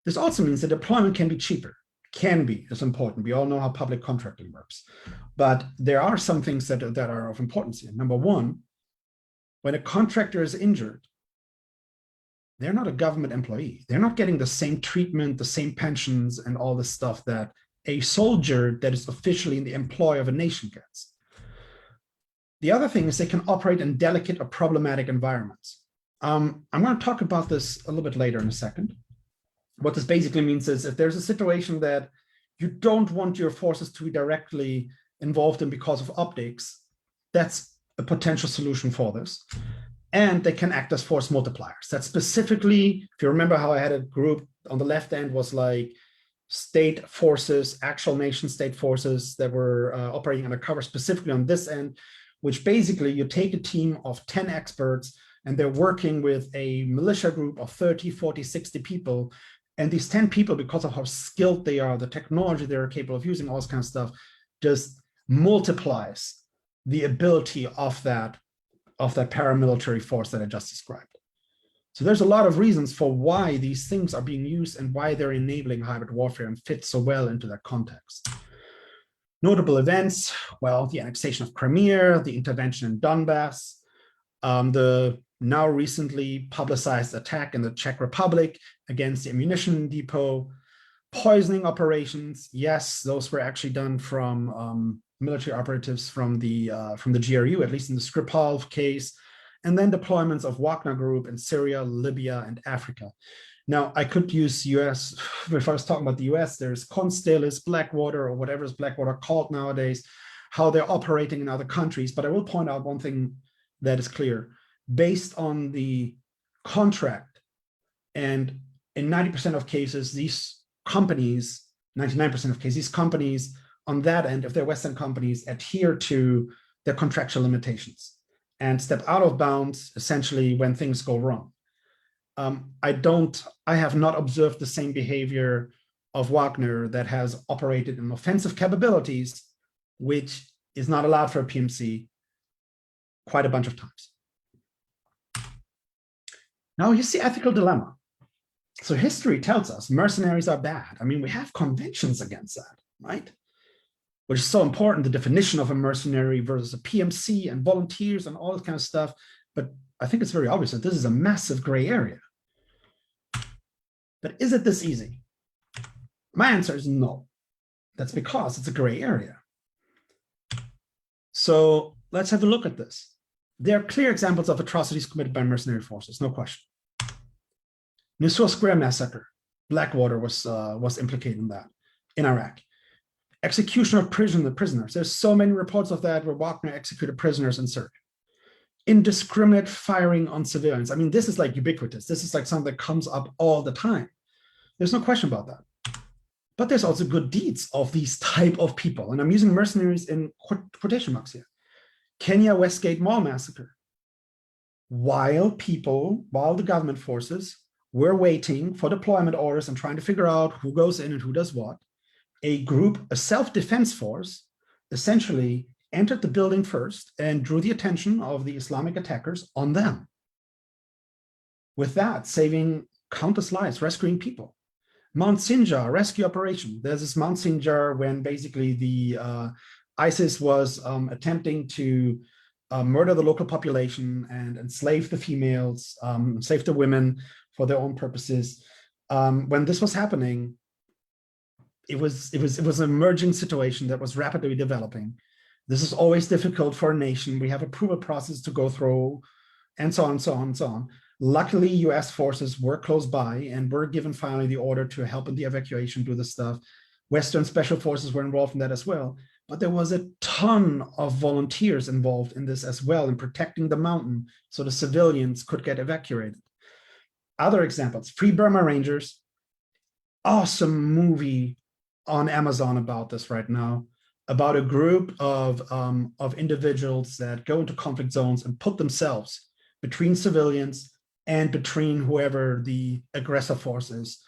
Speaker 2: This also means the deployment can be cheaper. Can be, is important. We all know how public contracting works. But there are some things that are of importance here. Number one, when a contractor is injured, they're not a government employee. They're not getting the same treatment, the same pensions, and all the stuff that a soldier that is officially in the employ of a nation gets. The other thing is they can operate in delicate or problematic environments. I'm going to talk about this a little bit later in a second. What this basically means is if there's a situation that you don't want your forces to be directly involved in because of optics, that's a potential solution for this. And they can act as force multipliers. That's specifically, if you remember how I had a group on the left end was like state forces, actual nation state forces that were operating undercover, specifically on this end, which basically you take a team of 10 experts and they're working with a militia group of 30, 40, 60 people. And these 10 people, because of how skilled they are, the technology they're capable of using, all this kind of stuff, just multiplies the ability of that paramilitary force that I just described. So there's a lot of reasons for why these things are being used and why they're enabling hybrid warfare and fit so well into that context. Notable events, well, the annexation of Crimea, the intervention in Donbass, the now recently publicized attack in the Czech Republic against the ammunition depot, poisoning operations. Yes, those were actually done from military operatives from the GRU, at least in the Skripal case, and then deployments of Wagner Group in Syria, Libya, and Africa. Now, I could use US, if I was talking about the US, there's Constellis, Blackwater, or whatever is Blackwater called nowadays, how they're operating in other countries. But I will point out one thing that is clear. Based on the contract, and in 90% of cases, these companies, 99% of cases, these companies on that end, if they're Western companies, adhere to their contractual limitations and step out of bounds essentially when things go wrong. I have not observed the same behavior of Wagner that has operated in offensive capabilities, which is not allowed for a PMC quite a bunch of times. Now you see ethical dilemma. So history tells us mercenaries are bad. I mean, we have conventions against that, right? Which is so important, the definition of a mercenary versus a PMC and volunteers and all that kind of stuff. But I think it's very obvious that this is a massive gray area. But is it this easy? My answer is no. That's because it's a gray area. So let's have a look at this. There are clear examples of atrocities committed by mercenary forces, no question. Nisour Square massacre, Blackwater was implicated in that in Iraq. Execution of prisoners. There's so many reports of that where Wagner executed prisoners in Syria. Indiscriminate firing on civilians. I mean, this is like ubiquitous. This is like something that comes up all the time. There's no question about that. But there's also good deeds of these type of people. And I'm using mercenaries in quotation marks here. Kenya Westgate Mall massacre. While the government forces were waiting for deployment orders and trying to figure out who goes in and who does what, a self-defense force, essentially entered the building first and drew the attention of the Islamic attackers on them. With that, saving countless lives, rescuing people. Mount Sinjar rescue operation. There's this Mount Sinjar when basically the ISIS was attempting to murder the local population and enslave the females, enslave the women for their own purposes. When this was happening, it was an emerging situation that was rapidly developing. This is always difficult for a nation. We have approval process to go through, and so on, and so on, and so on. Luckily, US forces were close by and were given finally the order to help in the evacuation, do the stuff. Western special forces were involved in that as well. But there was a ton of volunteers involved in this as well, in protecting the mountain so the civilians could get evacuated. Other examples, Free Burma Rangers, awesome movie on Amazon about this right now, about a group of individuals that go into conflict zones and put themselves between civilians and between whoever the aggressor force is.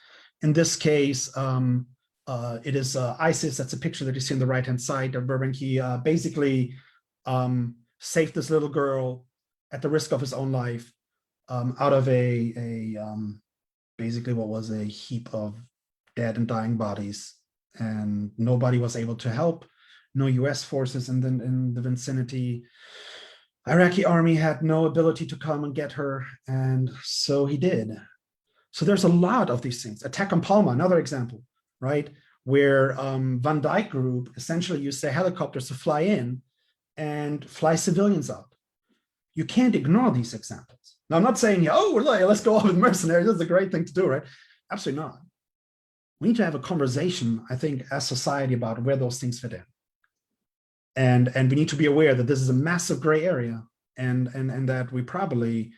Speaker 2: In this case, it is ISIS. That's a picture that you see on the right-hand side of Burbank. Basically saved this little girl at the risk of his own life out of basically what was a heap of dead and dying bodies. And nobody was able to help. No US forces in the vicinity. Iraqi army had no ability to come and get her, and so he did. So there's a lot of these things. Attack on Palma, another example, right? Where Van Dyke Group essentially used their helicopters to fly in and fly civilians out. You can't ignore these examples. Now, I'm not saying, oh, let's go off with mercenaries. That's a great thing to do, right? Absolutely not. We need to have a conversation, I think, as society about where those things fit in. And we need to be aware that this is a massive gray area and that we probably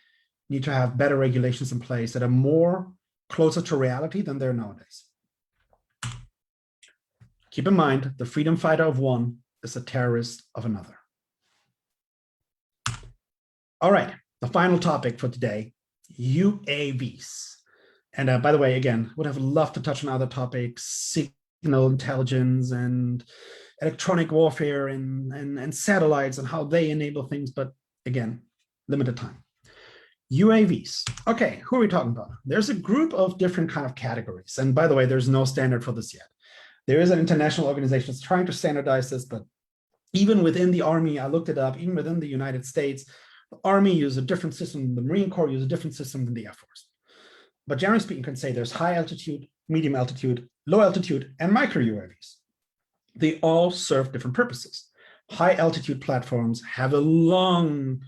Speaker 2: need to have better regulations in place that are more closer to reality than they're nowadays. Keep in mind, the freedom fighter of one is a terrorist of another. All right, the final topic for today, UAVs. And by the way, again, would have loved to touch on other topics, signal intelligence and electronic warfare and satellites and how they enable things, but again, limited time. UAVs. Okay, who are we talking about? There's a group of different kind of categories. And by the way, there's no standard for this yet. There is an international organization that's trying to standardize this, but even within the Army, I looked it up, even within the United States, the Army uses a different system, the Marine Corps uses a different system than the Air Force. But generally speaking, you can say there's high altitude, medium altitude, low altitude, and micro UAVs. They all serve different purposes. High altitude platforms have a long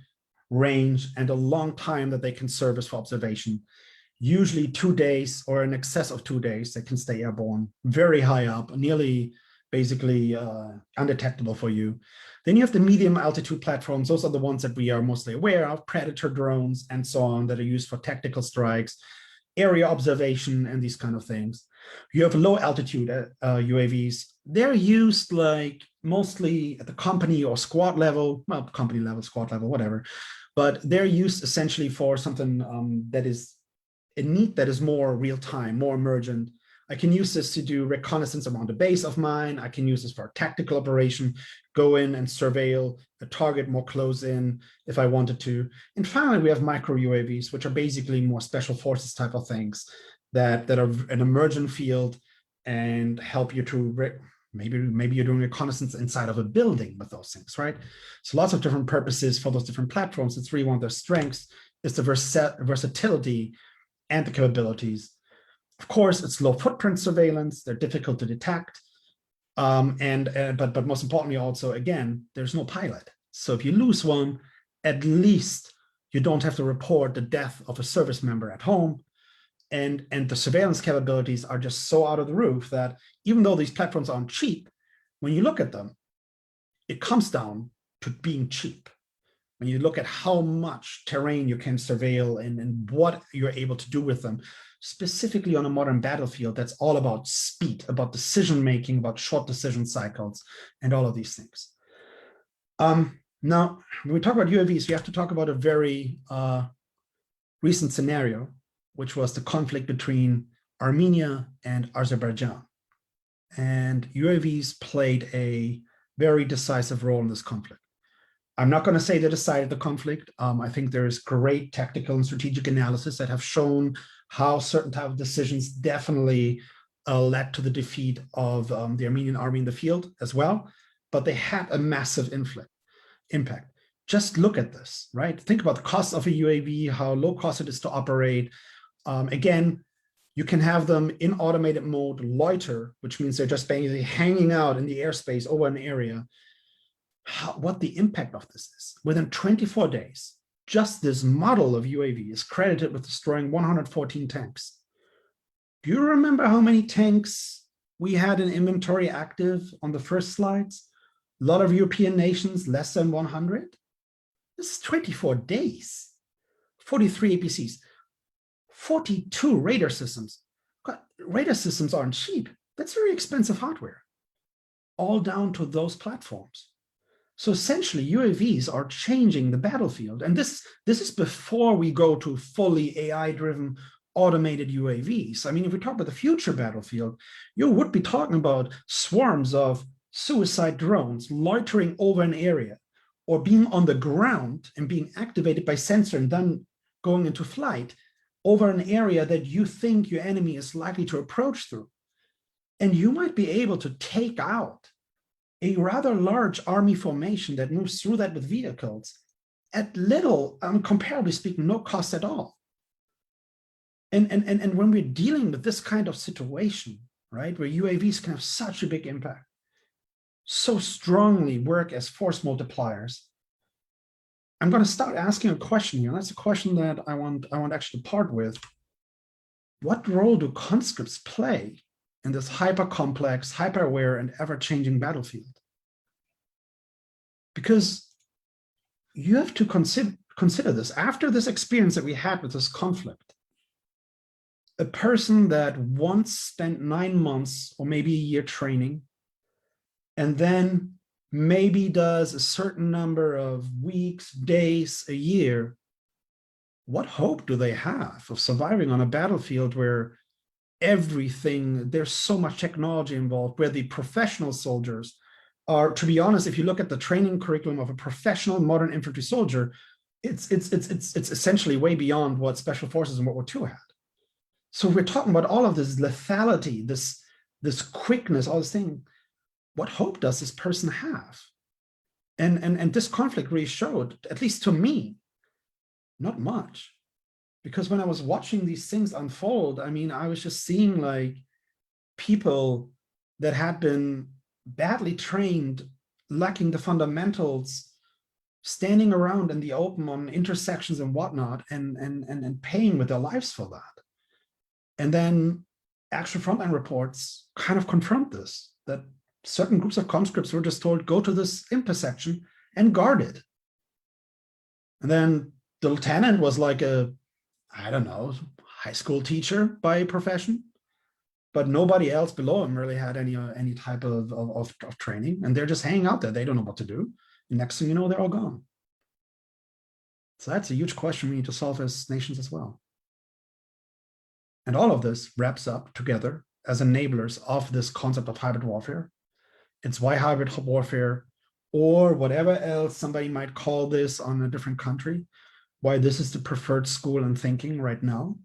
Speaker 2: range and a long time that they can service for observation. Usually 2 days or in excess of 2 days, they can stay airborne, very high up, nearly basically undetectable for you. Then you have the medium altitude platforms. Those are the ones that we are mostly aware of, Predator drones and so on, that are used for tactical strikes, area observation, and these kind of things. You have low altitude UAVs. They're used like mostly at the company or squad level, well, company level, squad level, whatever. But they're used essentially for something that is a need that is more real time, more emergent. I can use this to do reconnaissance around a base of mine. I can use this for a tactical operation, go in and surveil a target more close in if I wanted to. And finally, we have micro UAVs, which are basically more special forces type of things that are an emergent field and help you to maybe you're doing reconnaissance inside of a building with those things, right? So lots of different purposes for those different platforms. It's really one of their strengths is the versatility and the capabilities. Of course, it's low footprint surveillance. They're difficult to detect. But most importantly also, again, there's no pilot. So if you lose one, at least you don't have to report the death of a service member at home. And the surveillance capabilities are just so out of the roof that even though these platforms aren't cheap, when you look at them, it comes down to being cheap. When you look at how much terrain you can surveil and what you're able to do with them, specifically on a modern battlefield, that's all about speed, about decision-making, about short decision cycles, and all of these things. Now, when we talk about UAVs, we have to talk about a very recent scenario, which was the conflict between Armenia and Azerbaijan. And UAVs played a very decisive role in this conflict. I'm not going to say they decided the conflict. I think there is great tactical and strategic analysis that have shown how certain type of decisions definitely led to the defeat of the Armenian army in the field as well. But they had a massive impact. Just look at this, right? Think about the cost of a UAV, how low cost it is to operate. Again, you can have them in automated mode loiter, which means they're just basically hanging out in the airspace over an area. What the impact of this is. Within 24 days, just this model of UAV is credited with destroying 114 tanks. Do you remember how many tanks we had in inventory active on the first slides? A lot of European nations, less than 100. This is 24 days, 43 APCs, 42 radar systems. God, radar systems aren't cheap. That's very expensive hardware, all down to those platforms. So essentially, UAVs are changing the battlefield. And this is before we go to fully AI-driven automated UAVs. I mean, if we talk about the future battlefield, you would be talking about swarms of suicide drones loitering over an area or being on the ground and being activated by sensor and then going into flight over an area that you think your enemy is likely to approach through. And you might be able to take out a rather large army formation that moves through that with vehicles at little, comparably speaking, no cost at all. And when we're dealing with this kind of situation, right, where UAVs can have such a big impact, so strongly work as force multipliers, I'm going to start asking a question here. And that's a question that I want actually to part with. What role do conscripts play in this hyper-complex, hyper-aware, and ever-changing battlefield? Because you have to consider this. After this experience that we had with this conflict, a person that once spent 9 months or maybe a year training, and then maybe does a certain number of weeks, days, a year, what hope do they have of surviving on a battlefield where everything, there's so much technology involved, where the professional soldiers are, to be honest, if you look at the training curriculum of a professional modern infantry soldier, it's essentially way beyond what special forces in World War II had. So we're talking about all of this lethality, this quickness, all this thing. What hope does this person have? And this conflict really showed, at least to me, not much. Because when I was watching these things unfold, I mean, I was just seeing like people that had been badly trained, lacking the fundamentals, standing around in the open on intersections and whatnot, and paying with their lives for that. And then actual frontline reports kind of confront this, that certain groups of conscripts were just told, go to this intersection and guard it. And then the lieutenant was like a, I don't know, high school teacher by profession, but nobody else below him really had any type of training, and they're just hanging out there. They don't know what to do. And next thing you know, they're all gone. So that's a huge question we need to solve as nations as well. And all of this wraps up together as enablers of this concept of hybrid warfare. It's why hybrid warfare, or whatever else somebody might call this on a different country, why this is the preferred school and thinking right now.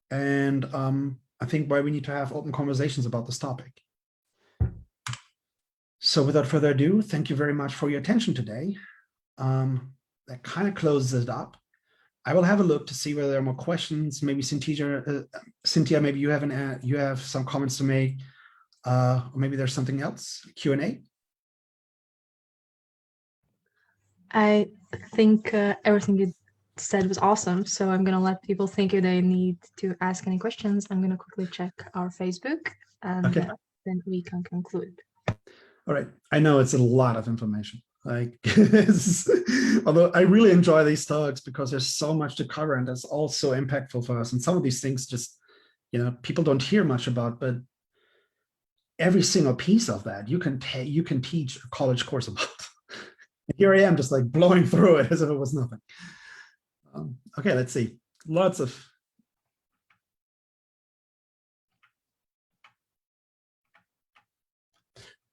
Speaker 2: And I think why we need to have open conversations about this topic. So without further ado, thank you very much for your attention today. That kind of closes it up. I will have a look to see whether there are more questions. Maybe Cynthia, maybe you have some comments to make, or maybe there's something else, Q&A.
Speaker 1: I think everything you said was awesome. So I'm going to let people think if they need to ask any questions. I'm going to quickly check our Facebook, and
Speaker 2: Okay.
Speaker 1: then we can conclude.
Speaker 2: All right. I know it's a lot of information. Like, although I really enjoy these talks because there's so much to cover and it's all so impactful for us. And some of these things just, people don't hear much about, but every single piece of that you can teach a college course about. Here I am just like blowing through it as if it was nothing. Okay, let's see. Lots of.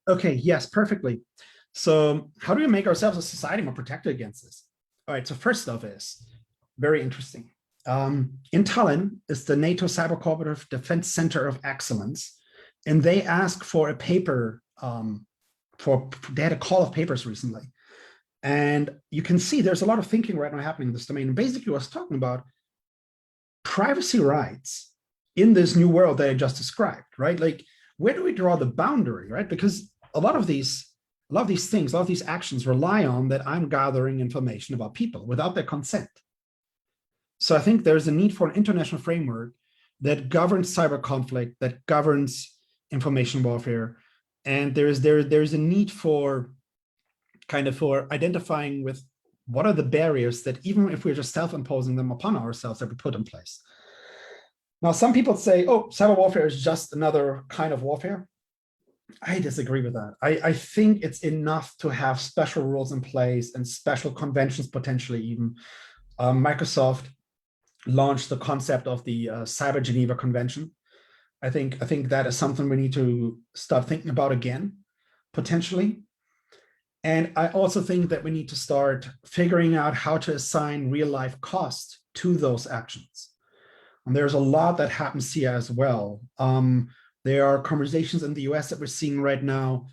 Speaker 2: Okay, yes, perfectly. So how do we make ourselves as a society more protected against this? All right, so first off is very interesting. In Tallinn is the NATO Cyber Cooperative Defense Center of Excellence, and they asked for a paper, they had a call of papers recently. And you can see there's a lot of thinking right now happening in this domain. And basically I was talking about privacy rights in this new world that I just described, right? Like, where do we draw the boundary, right? Because a lot of these things, a lot of these actions rely on that I'm gathering information about people without their consent. So I think there's a need for an international framework that governs cyber conflict, that governs information warfare. And there's a need for identifying with what are the barriers that, even if we're just self-imposing them upon ourselves, that we put in place. Now, some people say, oh, cyber warfare is just another kind of warfare. I disagree with that. I think it's enough to have special rules in place and special conventions, potentially even. Microsoft launched the concept of the Cyber Geneva Convention. I think that is something we need to start thinking about again, potentially. And I also think that we need to start figuring out how to assign real life cost to those actions. And there's a lot that happens here as well. There are conversations in the US that we're seeing right now,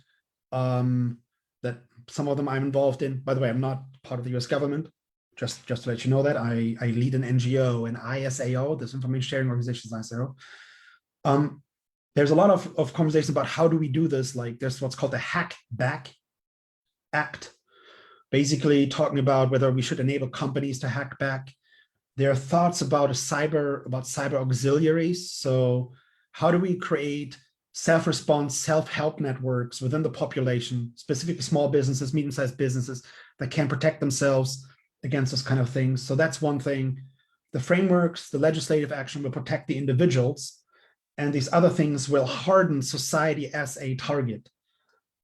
Speaker 2: that some of them I'm involved in. By the way, I'm not part of the US government, just to let you know that I lead an NGO, an ISAO, this information sharing organization is ISAO. There's a lot of conversation about how do we do this. Like there's what's called the Hack Back Act, basically talking about whether we should enable companies to hack back. There are thoughts about cyber auxiliaries. So how do we create self-response, self-help networks within the population, specifically small businesses, medium-sized businesses that can protect themselves against those kind of things. So that's one thing. The frameworks, the legislative action will protect the individuals, and these other things will harden society as a target.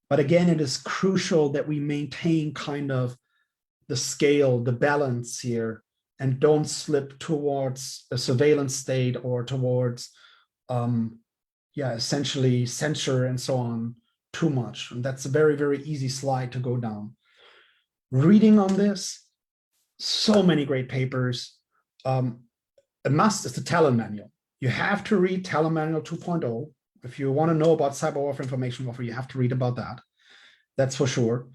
Speaker 2: But again, it is crucial that we maintain kind of the scale, the balance here, and don't slip towards a surveillance state or towards, essentially censure and so on too much. And that's a very, very easy slide to go down. Reading on this, so many great papers. A must is the Talon Manual. You have to read Talon Manual 2.0. If you want to know about cyber warfare, information warfare, you have to read about that. That's for sure.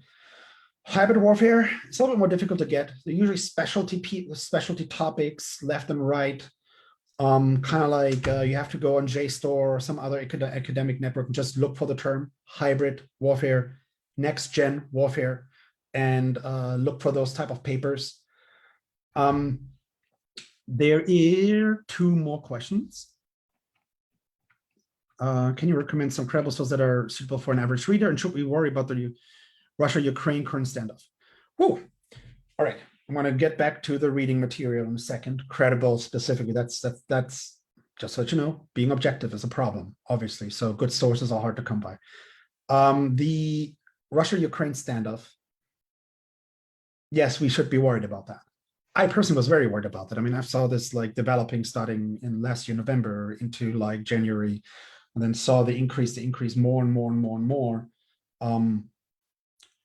Speaker 2: Hybrid warfare, it's a little bit more difficult to get. They're usually specialty topics, left and right. Kind of like you have to go on JSTOR or some other academic network and just look for the term hybrid warfare, next gen warfare, and look for those type of papers. There are 2 more questions. Can you recommend some credible sources that are suitable for an average reader? And should we worry about the Russia-Ukraine current standoff? Whoa. All right. I'm going to get back to the reading material in a second. Credible specifically. That's just so that you know, being objective is a problem, obviously. So good sources are hard to come by. The Russia-Ukraine standoff. Yes, we should be worried about that. I personally was very worried about that. I mean, I saw this like developing starting in last year, November into like January, and then saw the increase more and more.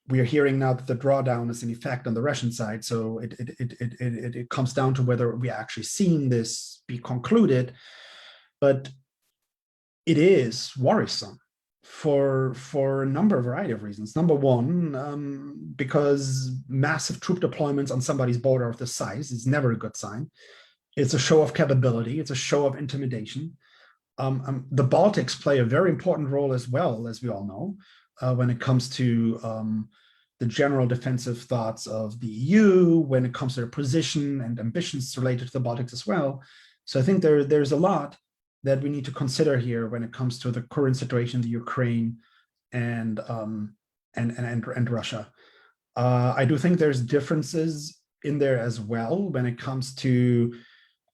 Speaker 2: We are hearing now that the drawdown is in effect on the Russian side. So it comes down to whether we are actually seeing this be concluded, but it is worrisome for a variety of reasons. Number one, because massive troop deployments on somebody's border of this size is never a good sign. It's a show of capability. It's a show of intimidation. The Baltics play a very important role as well, as we all know, when it comes to the general defensive thoughts of the EU, when it comes to their position and ambitions related to the Baltics as well. So I think there's a lot that we need to consider here when it comes to the current situation in the Ukraine and Russia. I do think there's differences in there as well when it comes to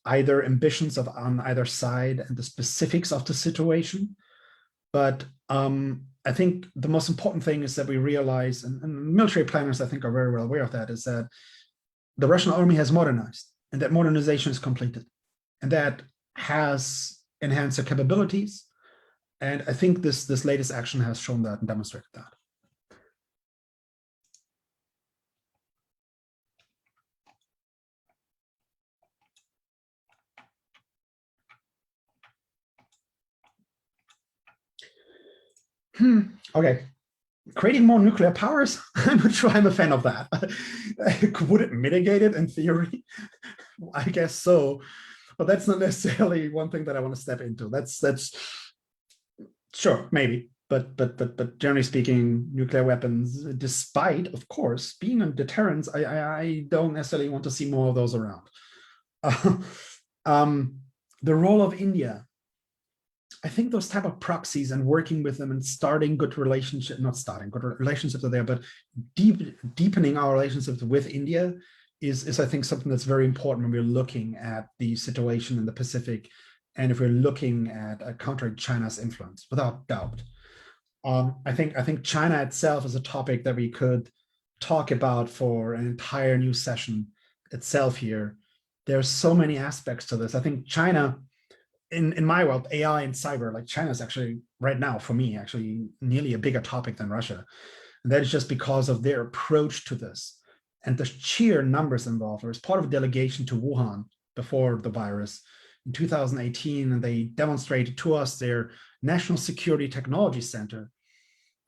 Speaker 2: either ambitions on either side and the specifics of the situation. But I think the most important thing is that we realize, and military planners I think are very well aware of that, is that the Russian army has modernized and that modernization is completed. And that has enhanced their capabilities. And I think this latest action has shown that and demonstrated that. Okay. Creating more nuclear powers? I'm not sure I'm a fan of that. Would it mitigate it in theory? I guess so. But that's not necessarily one thing that I want to step into. That's sure, maybe. But generally speaking, nuclear weapons, despite, of course, being a deterrence, I don't necessarily want to see more of those around. The role of India. I think those type of proxies and working with them and starting good relationships, not starting good relationships are there, but deepening our relationships with India is I think something that's very important when we're looking at the situation in the Pacific and if we're looking at countering China's influence, without doubt. I think China itself is a topic that we could talk about for an entire new session itself here. There's so many aspects to this. I think China, in my world, AI and cyber, like China is actually right now, for me, actually nearly a bigger topic than Russia. And that is just because of their approach to this and the sheer numbers involved. There was part of a delegation to Wuhan before the virus in 2018, and they demonstrated to us their National Security Technology Center.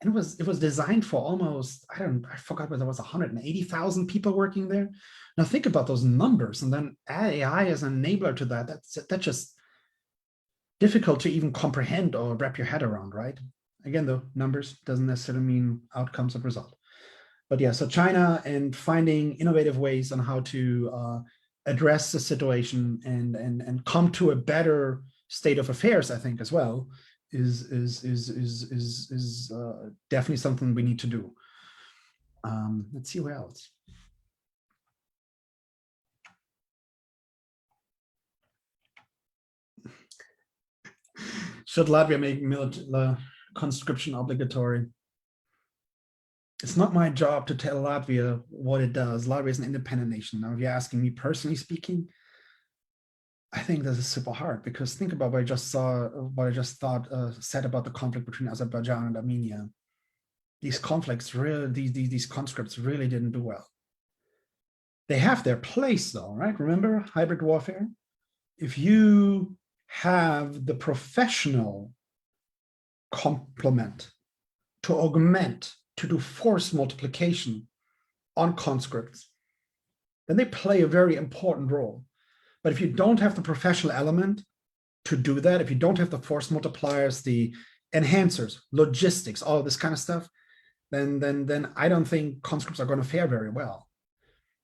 Speaker 2: And it was designed for almost, I forgot whether it was 180,000 people working there. Now think about those numbers, and then add AI as an enabler to that. That's just difficult to even comprehend or wrap your head around, right? Again, though, numbers doesn't necessarily mean outcomes of result. But yeah, so China and finding innovative ways on how to address the situation and come to a better state of affairs, I think, as well, is definitely something we need to do. Let's see where else. Should Latvia make conscription obligatory? It's not my job to tell Latvia what it does. Latvia is an independent nation. Now, if you're asking me personally speaking, I think this is super hard, because think about what I just said about the conflict between Azerbaijan and Armenia. These conflicts really, these conscripts really didn't do well. They have their place though, right? Remember hybrid warfare? If you have the professional complement to augment, to do force multiplication on conscripts, then they play a very important role. But if you don't have the professional element to do that, if you don't have the force multipliers, the enhancers, logistics, all of this kind of stuff, then I don't think conscripts are going to fare very well.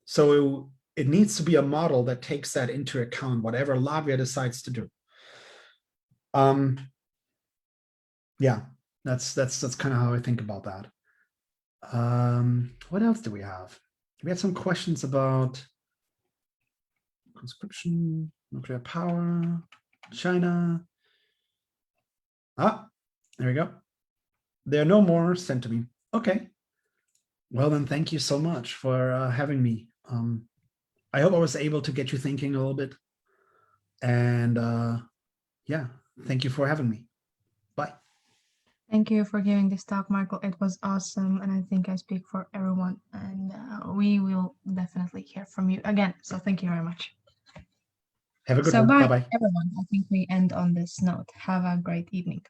Speaker 2: So it needs to be a model that takes that into account, whatever Latvia decides to do. Yeah, that's kind of how I think about that. What else do we have? We had some questions about conscription, nuclear power, China. Ah, there we go. There are no more sent to me. Okay. Well, then thank you so much for having me. I hope I was able to get you thinking a little bit. And yeah, thank you for having me. Bye.
Speaker 1: Thank you for giving this talk, Michael. It was awesome, and I think I speak for everyone, and we will definitely hear from you again. So thank you very much.
Speaker 2: Have a good one. Bye-bye.
Speaker 1: Everyone. I think we end on this note. Have a great evening.